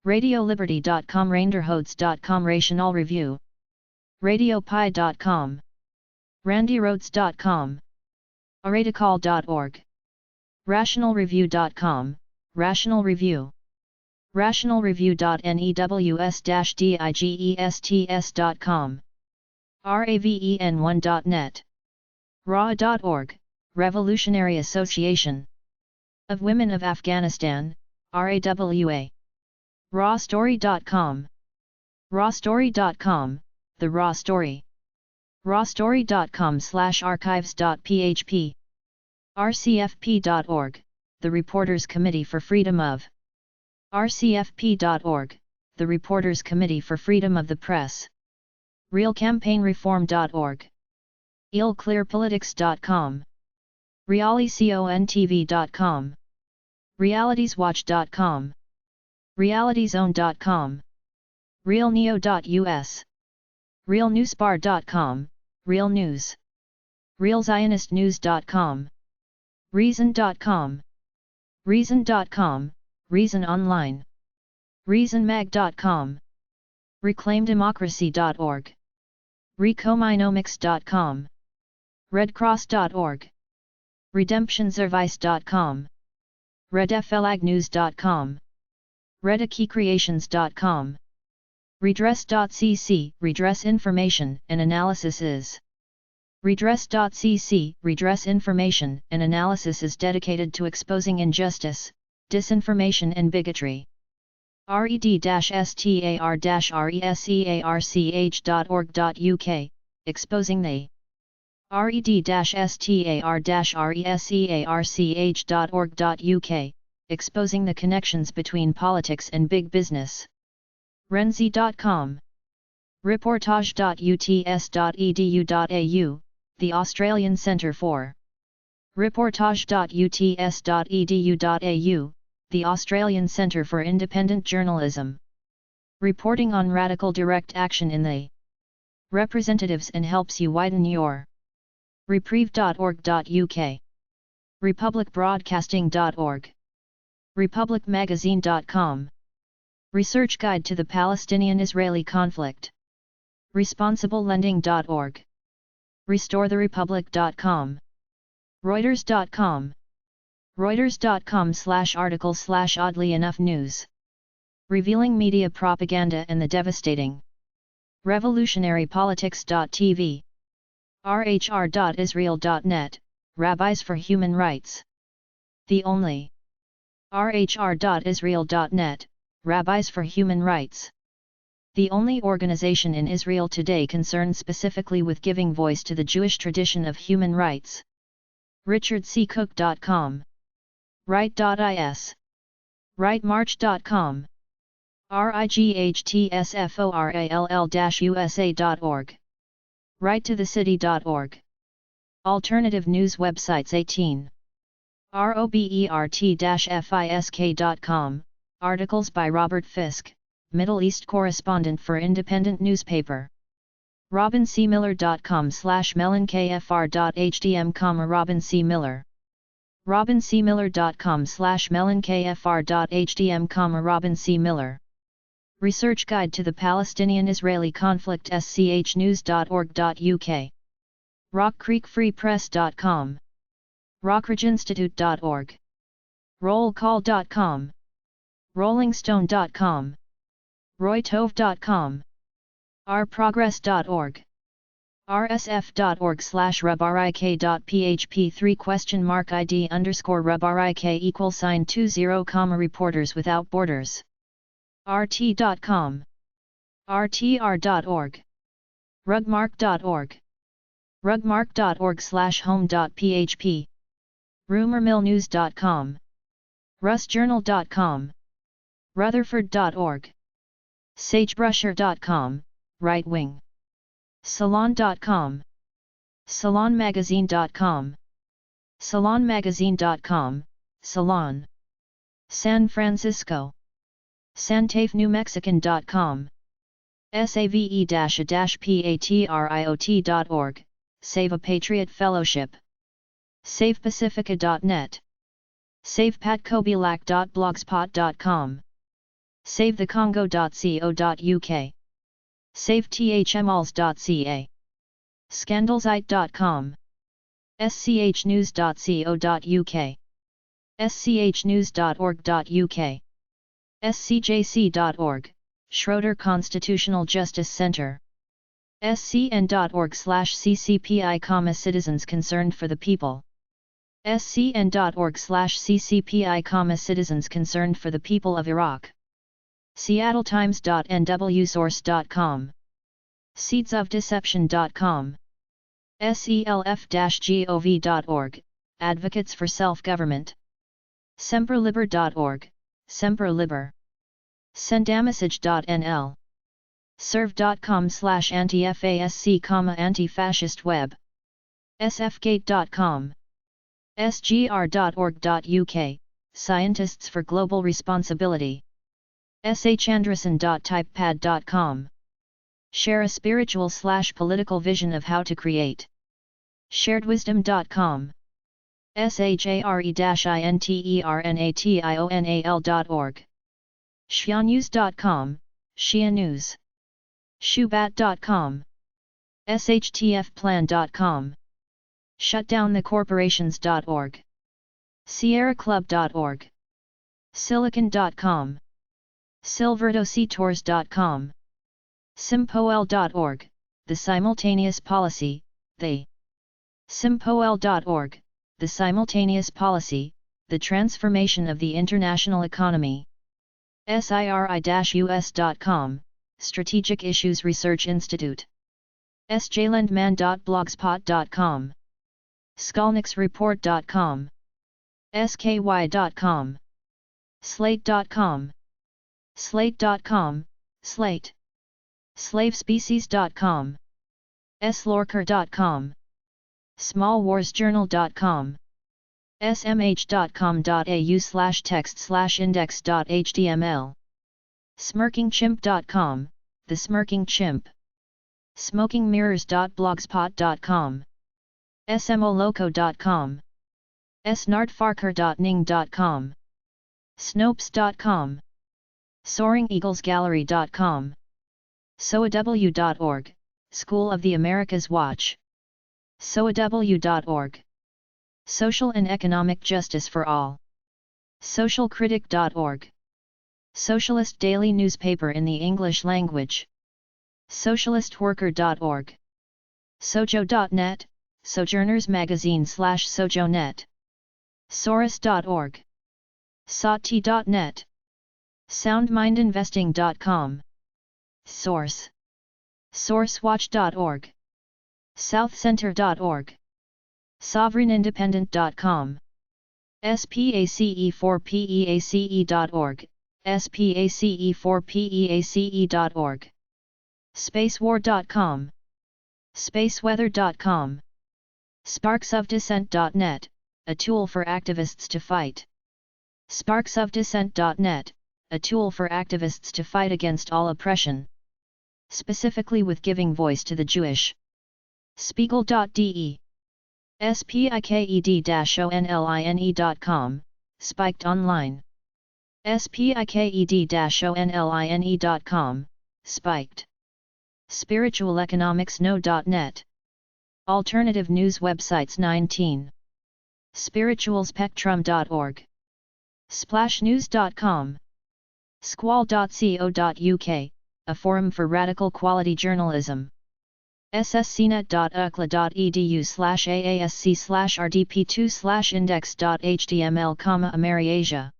radioliberty.com, randerhodes.com, Rational Review, radiopie.com, randyroads.com, aradical.org, rationalreview.com, Rational Review, rationalreview.news-digests.com, raven1.net, raw.org, Revolutionary Association of Women of Afghanistan, RAWA, rawstory.com, rawstory.com, The Raw Story, rawstory.com/archives.php, rcfp.org, The Reporters Committee for Freedom of, rcfp.org, The Reporters Committee for Freedom of the Press, realcampaignreform.org, ilclearpolitics.com, realicontv.com, realityswatch.com, realityzone.com, realneo.us, realnewsbar.com, Real News, realzionistnews.com, reason.com, reason.com, Reason Online, reasonmag.com, reclaimdemocracy.org, recominomics.com, redcross.org, redemptionservice.com, redflagnews.com, redakeycreations.com, redress.cc, redress information and analysis is. Redress.cc, redress information and analysis is dedicated to exposing injustice, disinformation and bigotry. red-star-research.org.uk, exposing the red-star-research.org.uk, exposing the connections between politics and big business. renzi.com, reportage.uts.edu.au, the Australian Centre for reportage.uts.edu.au, the Australian Centre for Independent Journalism. Reporting on radical direct action in the representatives and helps you widen your reprieve.org.uk, republicbroadcasting.org, republicmagazine.com, Research Guide to the Palestinian-Israeli Conflict, responsiblelending.org, restoretherepublic.com, reuters.com, reuters.com/article/oddly enough news, revealing media propaganda and the devastating revolutionarypolitics.tv, rhr.israel.net, Rabbis for Human Rights, the only rhr.israel.net, Rabbis for Human Rights, the only organization in Israel today concerned specifically with giving voice to the Jewish tradition of human rights. richardccook.com, right.is, Rightmarch.com. RIGHTSFORALL-USA.org. Write-to-the-city.org. Alternative news websites 18. ROBERT-FISK.com, articles by Robert Fisk, Middle East correspondent for independent newspaper. RobinCMiller.com/melonkfr.hdm, RobinCMiller. RobinCMiller.com/melonkfr.hdm, RobinCMiller. Research Guide to the Palestinian-Israeli Conflict, schnews.org.uk. RockCreekFreePress.com. RockridgeInstitute.org. RollCall.com. RollingStone.com. RoyTove.com. rprogress.org. rsf.org/rubrik.php3?id_rubrik=20, Reporters Without Borders. rt.com. rtr.org. rugmark.org. rugmark.org/home.php. rumormillnews.com. rustjournal.com. rutherford.org. sagebrusher.com, right wing. salon.com. salonmagazine.com. salonmagazine.com, Salon. San Francisco. santafenewmexican.com. save-a-patriot.org, Save a Patriot Fellowship. savepacifica.net. savepatkobilak.blogspot.com. savethecongo.co.uk. savetHMalls.ca. scandalsite.com. schnews.co.uk. schnews.org.uk. scjc.org, Schroeder Constitutional Justice Center. scn.org/ccpi, Citizens Concerned for the People. scn.org/ccpi, Citizens Concerned for the People of Iraq. seattletimes.nwsource.com. seedsofdeception.com. self-gov.org, Advocates for Self-Government. semperliber.org, semperliber. sendamessage.nl. serve.com/anti-fasc, anti-fascist web. sfgate.com. sgr.org.uk, Scientists for Global Responsibility. shanderson.typepad.com. Share a spiritual/political vision of how to create. sharedwisdom.com. share-internation.org. shianews.com, Shia News. shubat.com. shtfplan.com. shutdownthecorporations.org. sierraclub.org. silicon.com. silvertourstours.com. simpoel.org, The Simultaneous Policy, the simpoel.org, The Simultaneous Policy, The Transformation of the International Economy. siri-us.com, Strategic Issues Research Institute. sjlandman.blogspot.com. skolnicksreport.com. sky.com. slate.com. slate.com, Slate. slavespecies.com. slorker.com. smallwarsjournal.com. smh.com.au/text/index.html. smirkingchimp.com, The Smirking Chimp. smokingmirrors.blogspot.com. smoloco.com. snartfarker.ning.com. snopes.com. soaringeaglesgallery.com. soaw.org, School of the Americas Watch. soaw.org. Social and Economic Justice for All. socialcritic.org. Socialist daily newspaper in the English language. socialistworker.org. sojo.net, Sojourners Magazine/sojonet. saurus.org. sati.net. soundmindinvesting.com. Source. sourcewatch.org. southcenter.org. sovereignindependent.com. space4peace.org, space4peace.org. Spacewar.com, spaceweather.com. Sparksofdissent.net, a tool for activists to fight. Sparksofdissent.net, a tool for activists to fight against all oppression, specifically with giving voice to the Jewish. Spiegel.de, spiked-online.com, Spiked Online. spiked-online.com, Spiked. Spiritualeconomicsno.net. Alternative news websites 19. Spiritualspectrum.org. Splashnews.com. Squall.co.uk, a forum for radical quality journalism. sscnet.ukla.edu/aasc/rdp2/index.html, AmeriAsia.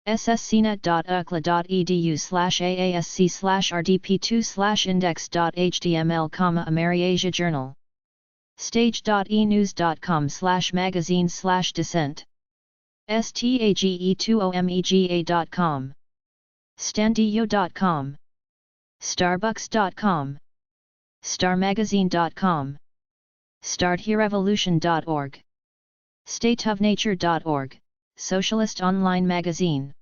sscnet.ukla.edu/aasc/rdp2/index.html, AmeriAsia Journal. Stage.enewscom/magazine/dissent. stage20mega.com. standio.com. starbucks.com. starmagazine.com. startherevolution.org. stateofnature.org, socialist online magazine.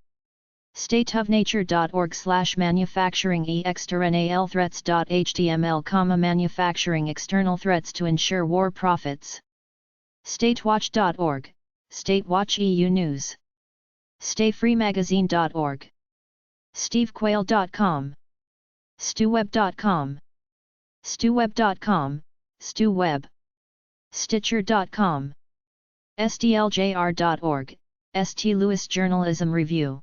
stateofnature.org/manufacturing external manufacturing external threats to ensure war profits. statewatch.org, Statewatch EU News. stayfreemagazine.org. stevequayle.com. stewweb.com. stewweb.com, stewweb. stitcher.com. sdljr.org, St. Louis Journalism Review.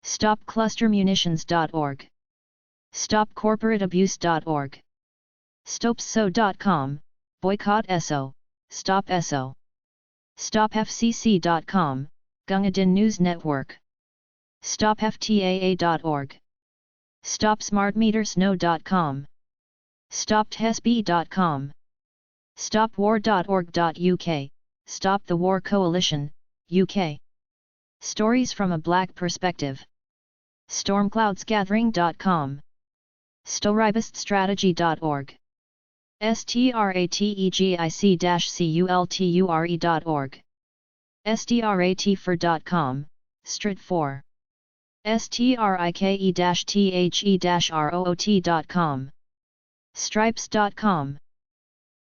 stopclustermunitions.org. stopcorporateabuse.org. stopso.com, boycott ESO, stop ESO. stopfcc.com, Gungadin News Network. stopftaa.org. stopsmartmetersno.com. stopthesb.com. stopwar.org.uk, Stop the War Coalition, UK. Stories from a Black Perspective. stormcloudsgathering.com. storibuststrategy.org. strategic-culture.org. stratfor.com, Strat4. strike-the-root.com. stripes.com.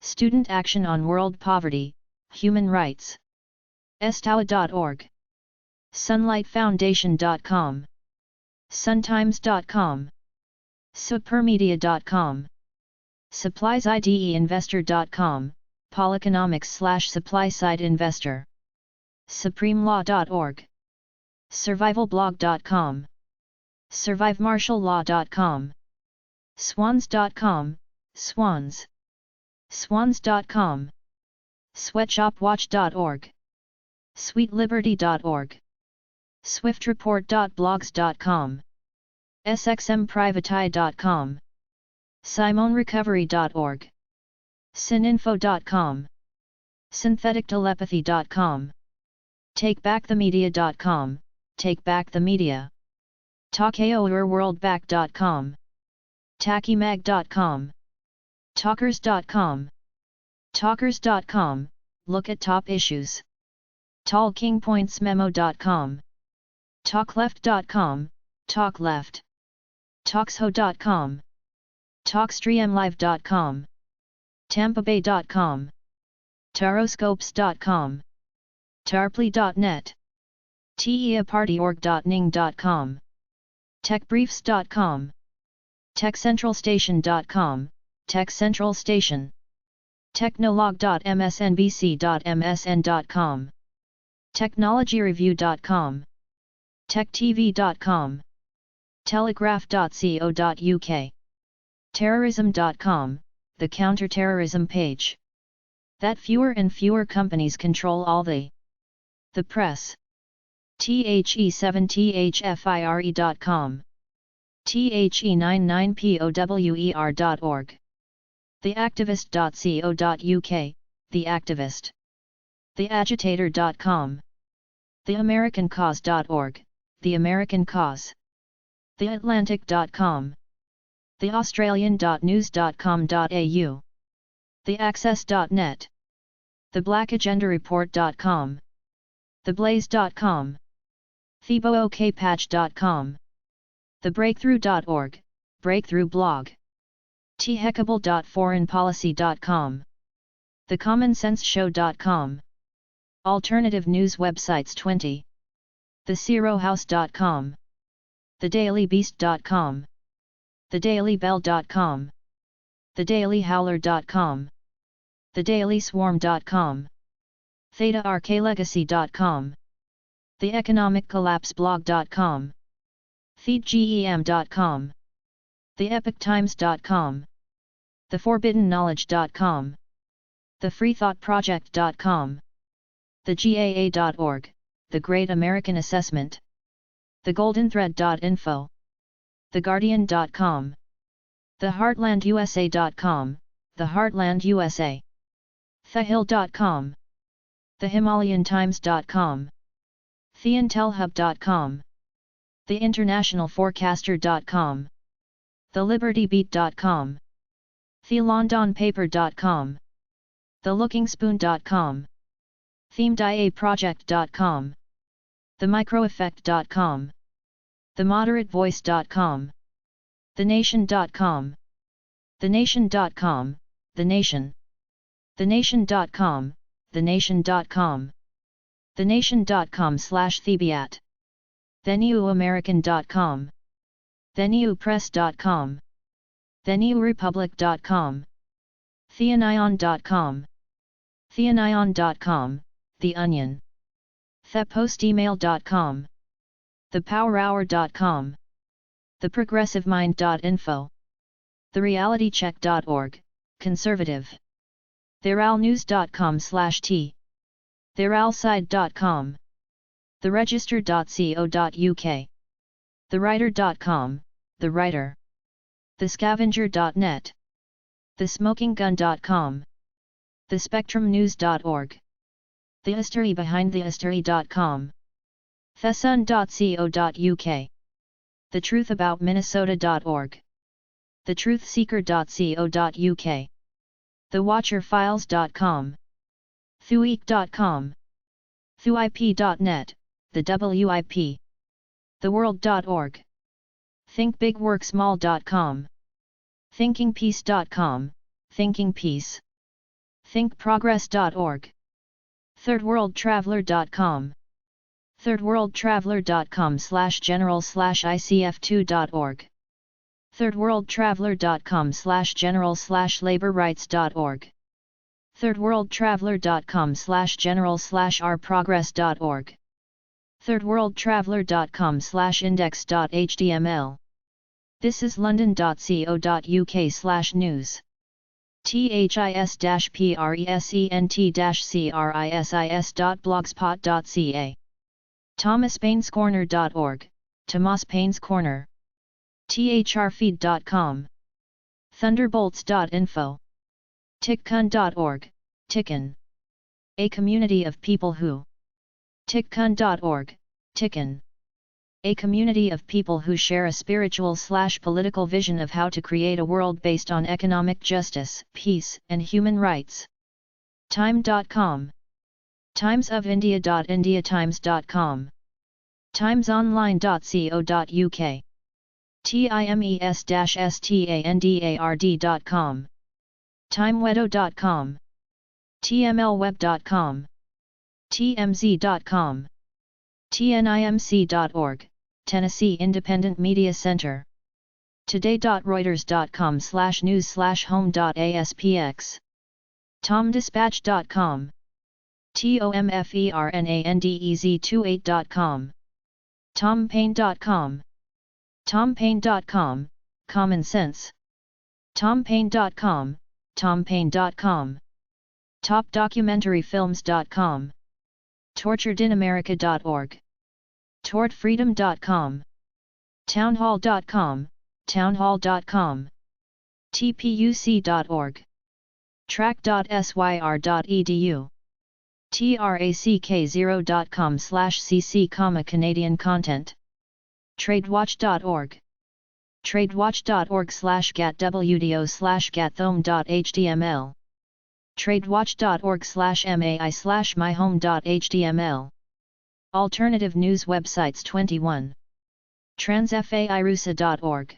Student Action on World Poverty, Human Rights. estawa.org. sunlightfoundation.com. suntimes.com. supermedia.com. suppliesideinvestor.com, Poleconomics/supply-side investor. supremelaw.org. survivalblog.com. survivemartiallaw.com. swans.com, swans. swans.com. sweatshopwatch.org. sweetliberty.org. swiftreport.blogs.com. sxmprivatai.com. simonerecovery.org. sininfo.com. synthetictelepathy.com. takebackthemedia.com, Take Back the Media. talkaourworldback.com. tachymag.com. talkers.com. talkers.com, look at top issues. tallkingpointsmemo.com. talkleft.com, talk left. talksho.com. talkstreamlive.com. tampabay.com. taroscopes.com. tarpley.net. teapartyorg.ning.com. techbriefs.com. techcentralstation.com, Tech Central Station. technolog.msnbc.msn.com. technologyreview.com. techtv.com. telegraph.co.uk. terrorism.com, the counter-terrorism page. That fewer and fewer companies control all the press. the7thfire.com. the99power.org. theactivist.co.uk, The Activist. theagitator.com. theamericancause.org, The American Cause. theatlantic.com. theaustralian.news.com.au. theaccess.net. theblackagendareport.com. theblaze.com. thebookpatch.com. thebreakthrough.org, Breakthrough blog. thehackable.foreignpolicy.com. thecommonsenseshow.com. Alternative news websites 20. thezerohouse.com. thedailybeast.com. thedailybell.com. thedailyhowler.com. thedailyswarm.com. thetarklegacy.com. theeconomiccollapseblog.com. theegem.com. theepochtimes.com. theforbiddenknowledge.com. thefreethoughtproject.com. thegaa.org, The Great American Assessment. thegoldenthread.info. theguardian.com. theheartlandusa.com, The Heartland USA. thehill.com. thehimalayantimes.com. theintelhub.com. theinternationalforecaster.com. thelibertybeat.com. thelondonpaper.com. thelookingspoon.com. themediaproject.com. themicroeffect.com. themoderatevoice.com. thenation.com. thenation.com, The Nation. thenation.com, thenation.com. thenation.com/thebeat. thenewamerican.com. thenewpress.com. thenewrepublic.com. theanion.com. theanion.com, The Onion. thepostemail.com. thepowerhour.com. theprogressivemind.info. therealitycheck.org, conservative. therealnews.com/t. therealside.com. theregister.co.uk. thewriter.com, The Writer. thescavenger.net. thesmokinggun.com. thespectrumnews.org. thehistorybehind.thehistory.com. thesun.co.uk. thetruthAboutMinnesota.org. thetruthseeker.co.uk. thewatcherfiles.com. theweek.com. thewip.net, the WIP. theworld.org. thinkbigworksmall.com. thinkingpeace.com, thinkingpeace. thinkprogress.org. thirdworldtraveler.com. thirdworldtraveler.com/general/icf2.org. thirdworldtraveler.com/general/laborrights.org. thirdworldtraveler.com/general/rprogress.org. thirdworldtraveler.com/index.html. This is london.co.uk/news. this-present-crisис.blogspot.ca. thomaspainescorner.org, Thomas Paine's Corner. thrfeed.com. thunderbolts.info. tickcun.org, Tickun. A community of people who. tickcun.org, Tickun. A community of people who share a spiritual/political vision of how to create a world based on economic justice, peace, and human rights. Time.com. timesofindia.indiatimes.com. timesonline.co.uk. times-standard.com. timewedo.com. tmlweb.com. tmz.com. tnimc.org, Tennessee Independent Media Center. today.reuters.com/news/home.aspx. tomdispatch.com. tomfernandez28.com. tompaine.com. tompaine.com, Common Sense. tompaine.com, tompaine.com. topdocumentaryfilms.com. torturedinamerica.org. tortfreedom.com. townhall.com, townhall.com. tpuc.org. track.syr.edu. track0.com/cc, Canadian content. Tradewatch.org. Tradewatch.org/gatwdo/gathome.html. Tradewatch.org/mai/myhome.html. Alternative news websites 21. Transfairusa.org.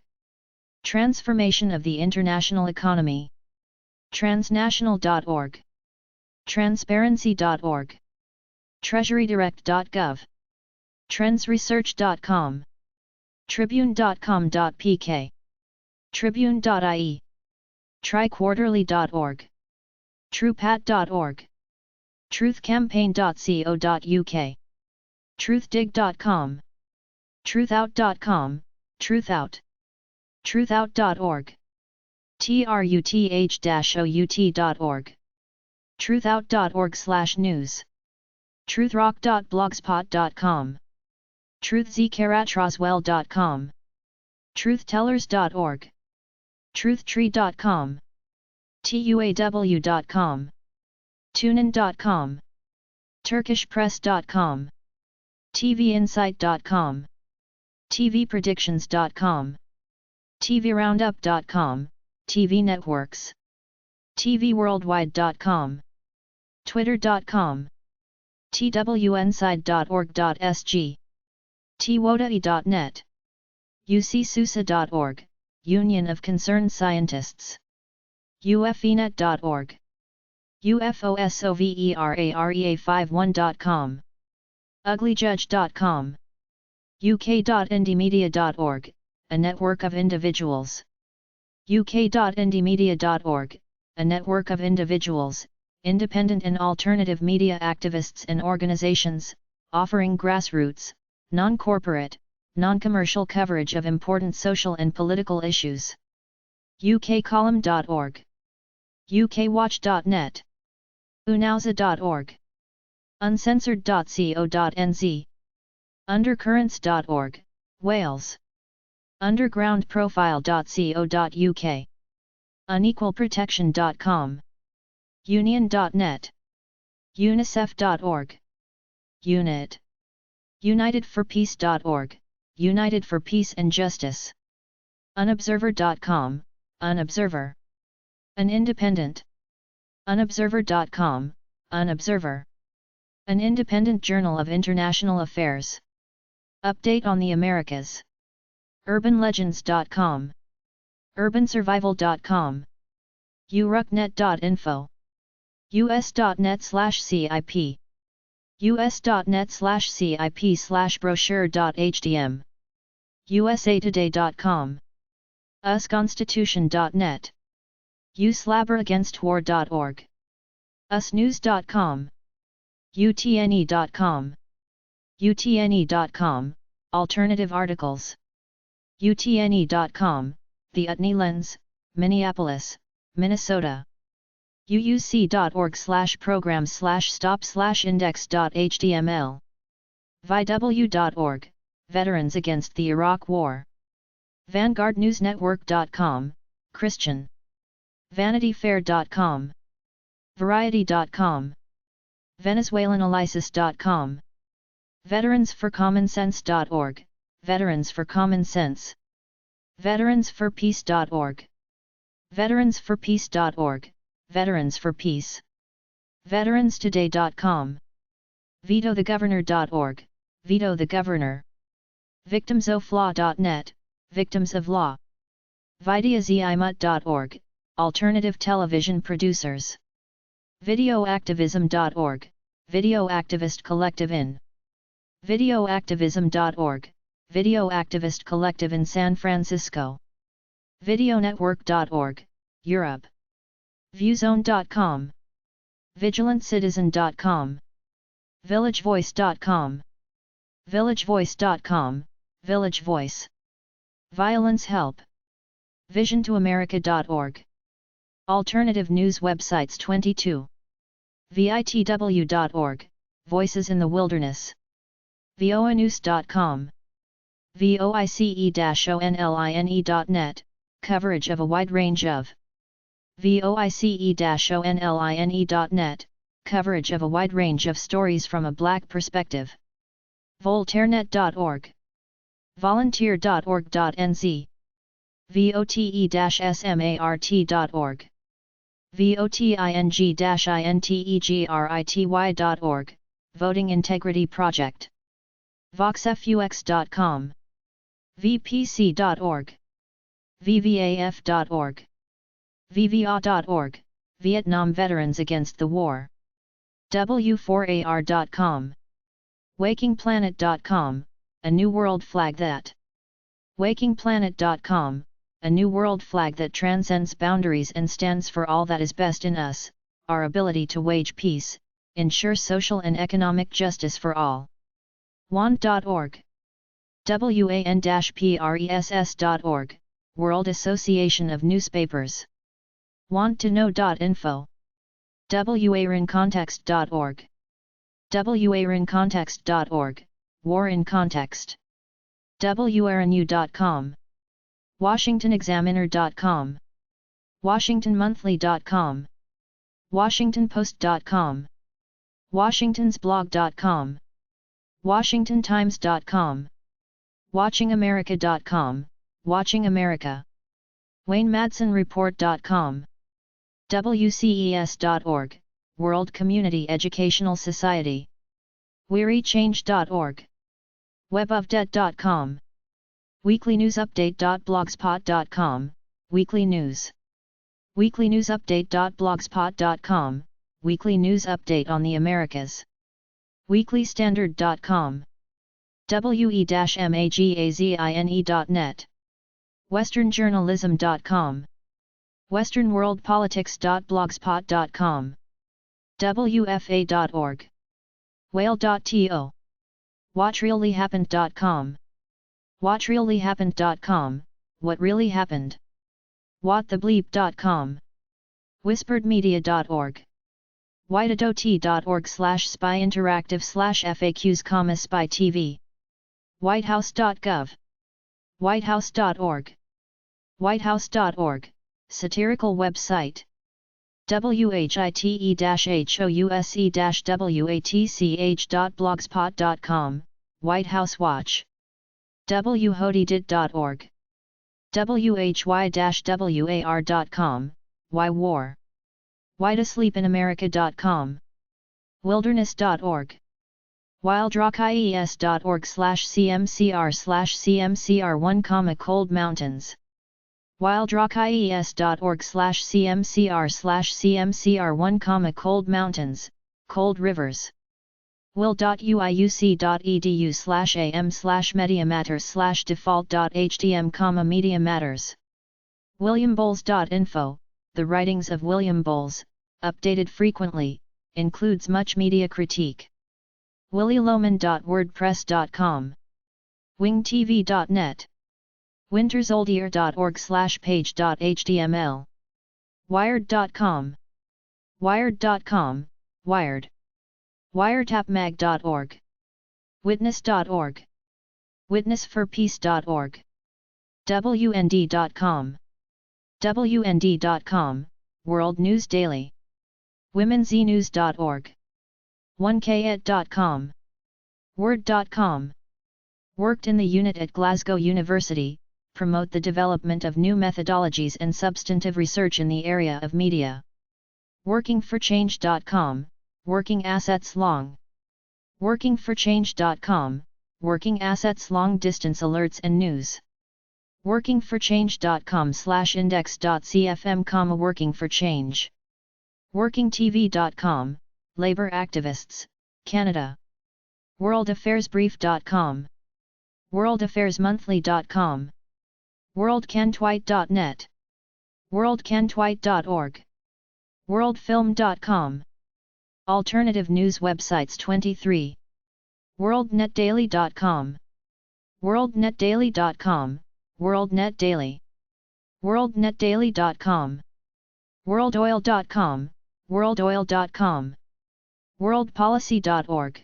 Transformation of the international economy. Transnational.org. Transparency.org. Treasurydirect.gov. Trendsresearch.com. Tribune.com.pk. Tribune.ie. Triquarterly.org. Truepat.org. Truthcampaign.co.uk. Truthdig.com. Truthout.com, Truthout. Truthout.org. truth-out.org. Truthout.org/news. Truthrock.blogspot.com. Truthzkaratroswell.com. Truthtellers.org. Truthtree.com. tuaw.com. tunein.com. turkishpress.com. tvinsight.com. tvpredictions.com. tvroundup.com, TV networks. tvworldwide.com. twitter.com. twinside.org.sg. twodae.net. ucsusa.org, Union of Concerned Scientists. ufenet.org. ufosoverarea51.com. uglyjudge.com. uk.indiemedia.org, a network of individuals. uk.indiemedia.org, a network of individuals, independent and alternative media activists and organizations, offering grassroots, non-corporate, non-commercial coverage of important social and political issues. ukcolumn.org. ukwatch.net. unauza.org. uncensored.co.nz. undercurrents.org, Wales. undergroundprofile.co.uk. unequalprotection.com. union.net. unicef.org. UNIT. unitedforpeace.org, United for Peace and Justice. unobserver.com, Unobserver. An Independent. unobserver.com, Unobserver. An independent journal of international affairs. Update on the Americas. urbanlegends.com. urbansurvival.com. urucknet.info. us.net/cip. us.net/cip/brochure.htm. usatoday.com. usconstitution.net. uslaboragainstwar.org. usnews.com. utne.com. utne.com, alternative articles. utne.com, The Utne Lens, Minneapolis, Minnesota. uuc.org/program/stop/index.html. viw.org, Veterans Against the Iraq War. vanguardnewsnetwork.com, Christian. vanityfair.com. variety.com. venezuelanalysis.com. veteransforcommonsense.org, Veterans for Common Sense. veteransforpeace.org. veteransforpeace.org, Veterans for Peace. veteranstoday.com. vetothegovernor.org, Veto the Governor. victimsoflaw.net, Victims of Law. videazimut.org, Alternative Television Producers. videoactivism.org, Video Activist Collective in. videoactivism.org, Video Activist Collective in San Francisco. videonetwork.org, Europe. viewzone.com. vigilantcitizen.com. villagevoice.com. villagevoice.com, Village Voice. Violence Help. visiontoamerica.org. Alternative news websites 22. vitw.org, Voices in the Wilderness. voanews.com. voice-online.net, coverage of a wide range of. voice-online.net, coverage of a wide range of stories from a Black perspective. Voltairenet.org. Volunteer.org.nz. vote-smart.org. voting-integrity.org, Voting Integrity Project. voxfux.com. vpc.org. vvaf.org. vva.org, Vietnam Veterans Against the War. w4ar.com. wakingplanet.com, a new world flag that. wakingplanet.com, a new world flag that transcends boundaries and stands for all that is best in us, our ability to wage peace, ensure social and economic justice for all. WAN.org. WAN-PRESS.org, World Association of Newspapers. wanttoknow.info. warincontext.org. warincontext.org, War in Context. wrnu.com. washingtonexaminer.com. washingtonmonthly.com. washingtonpost.com. washingtonsblog.com. washingtontimes.com. watchingamerica.com, Watching America. waynemadsenreport.com. wces.org, World Community Educational Society. wearychange.org. webofdebt.com. weeklynewsupdate.blogspot.com, Weekly News. weeklynewsupdate.blogspot.com, Weekly News Update on the Americas. weeklystandard.com. we-magazine.net. westernjournalism.com. westernworldpolitics.blogspot.com. wfa.org. whale.to. whatreallyhappened.com. whatreallyhappened.com, What Really Happened. whatthebleep.com. whisperedmedia.org. whiteadot.org/spyinteractive/FAQs, Spy whitehouse.gov. whitehouse.org. whitehouse.org, satirical website. white-house-watch.blogspot.com, White House Watch. whodidit.org. why-war.com, Why War. whytosleepinamerica.com. wilderness.org. wildrockies.org/cmcr/cmcr1, Cold Mountains. wildrockies.org/cmcr/cmcr1, Cold Mountains, Cold Rivers. will.uiuc.edu/am/mediamatters/default.htm, Media Matters. williambowles.info, The Writings of William Bowles, updated frequently, includes much media critique. willieloman.wordpress.com. wingtv.net. wintersoldier.org/page.html. wired.com. wired.com, Wired. wiretapmag.org. witness.org. witnessforpeace.org. wnd.com. wnd.com, World News Daily. womenzenews.org. 1kit.com. word.com. Worked in the unit at Glasgow University, promote the development of new methodologies and substantive research in the area of media. workingforchange.com, Working Assets Long. workingforchange.com, Working Assets Long Distance Alerts and News. workingforchange.com/index.cfm, Working for Change. workingtv.com, Labour Activists, Canada. worldaffairsbrief.com. worldaffairsmonthly.com. worldcantwhite.net. worldcantwhite.org. worldfilm.com. Alternative news websites 23. worldnetdaily.com. worldnetdaily.com, worldnetdaily. worldnetdaily.com. worldoil.com, worldoil.com. worldpolicy.org.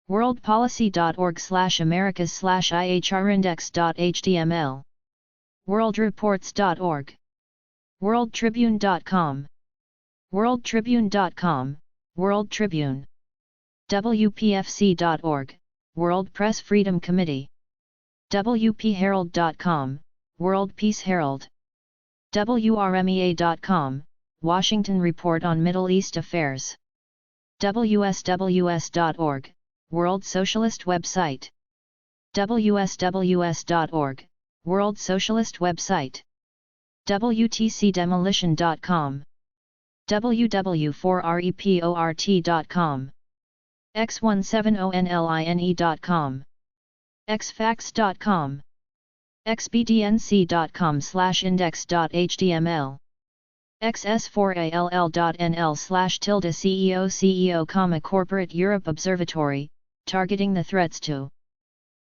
worldpolicy.org/americas/ihrindex.html. worldreports.org. worldtribune.com. worldtribune.com, World Tribune. WPFC.org, World Press Freedom Committee. WPHerald.com, World Peace Herald. WRMEA.com, Washington Report on Middle East Affairs. WSWS.org, World Socialist Website. WSWS.org, World Socialist Website. WTCDemolition.com. WW4REPORT.com. X170NLINE.com. Xfax.com. xbdnc.com/index.html. xs4all.nl/CEO corporate Europe Observatory, targeting the threats to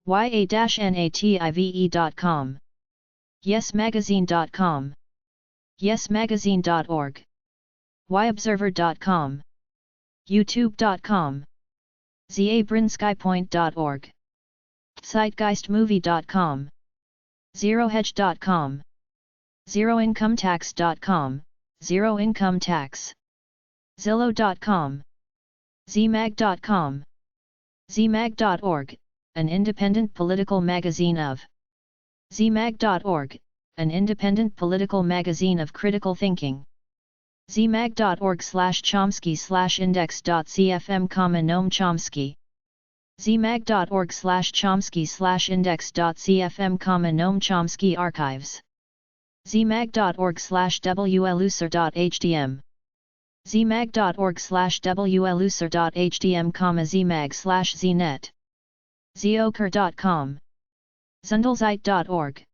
ya-native.com. yesmagazine.com. yesmagazine.org. yobserver.com. youtube.com. zabrinskuypoint.org. zeitgeistmovie.com. zerohedge.com. zeroincometax.com, Zero Income Tax. Zillow.com. zmag.com. zmag.org, an independent political magazine of zmag.org, an independent political magazine of critical thinking. zmag.org/Chomsky/index.cfm, Noam Chomsky. zmag.org/Chomsky/index.cfm, Noam Chomsky Archives. zmag.org/wluser.hdm. zmag.org/wluser.hdm, zmag/znet. zeoker.com. zundalzeit.org.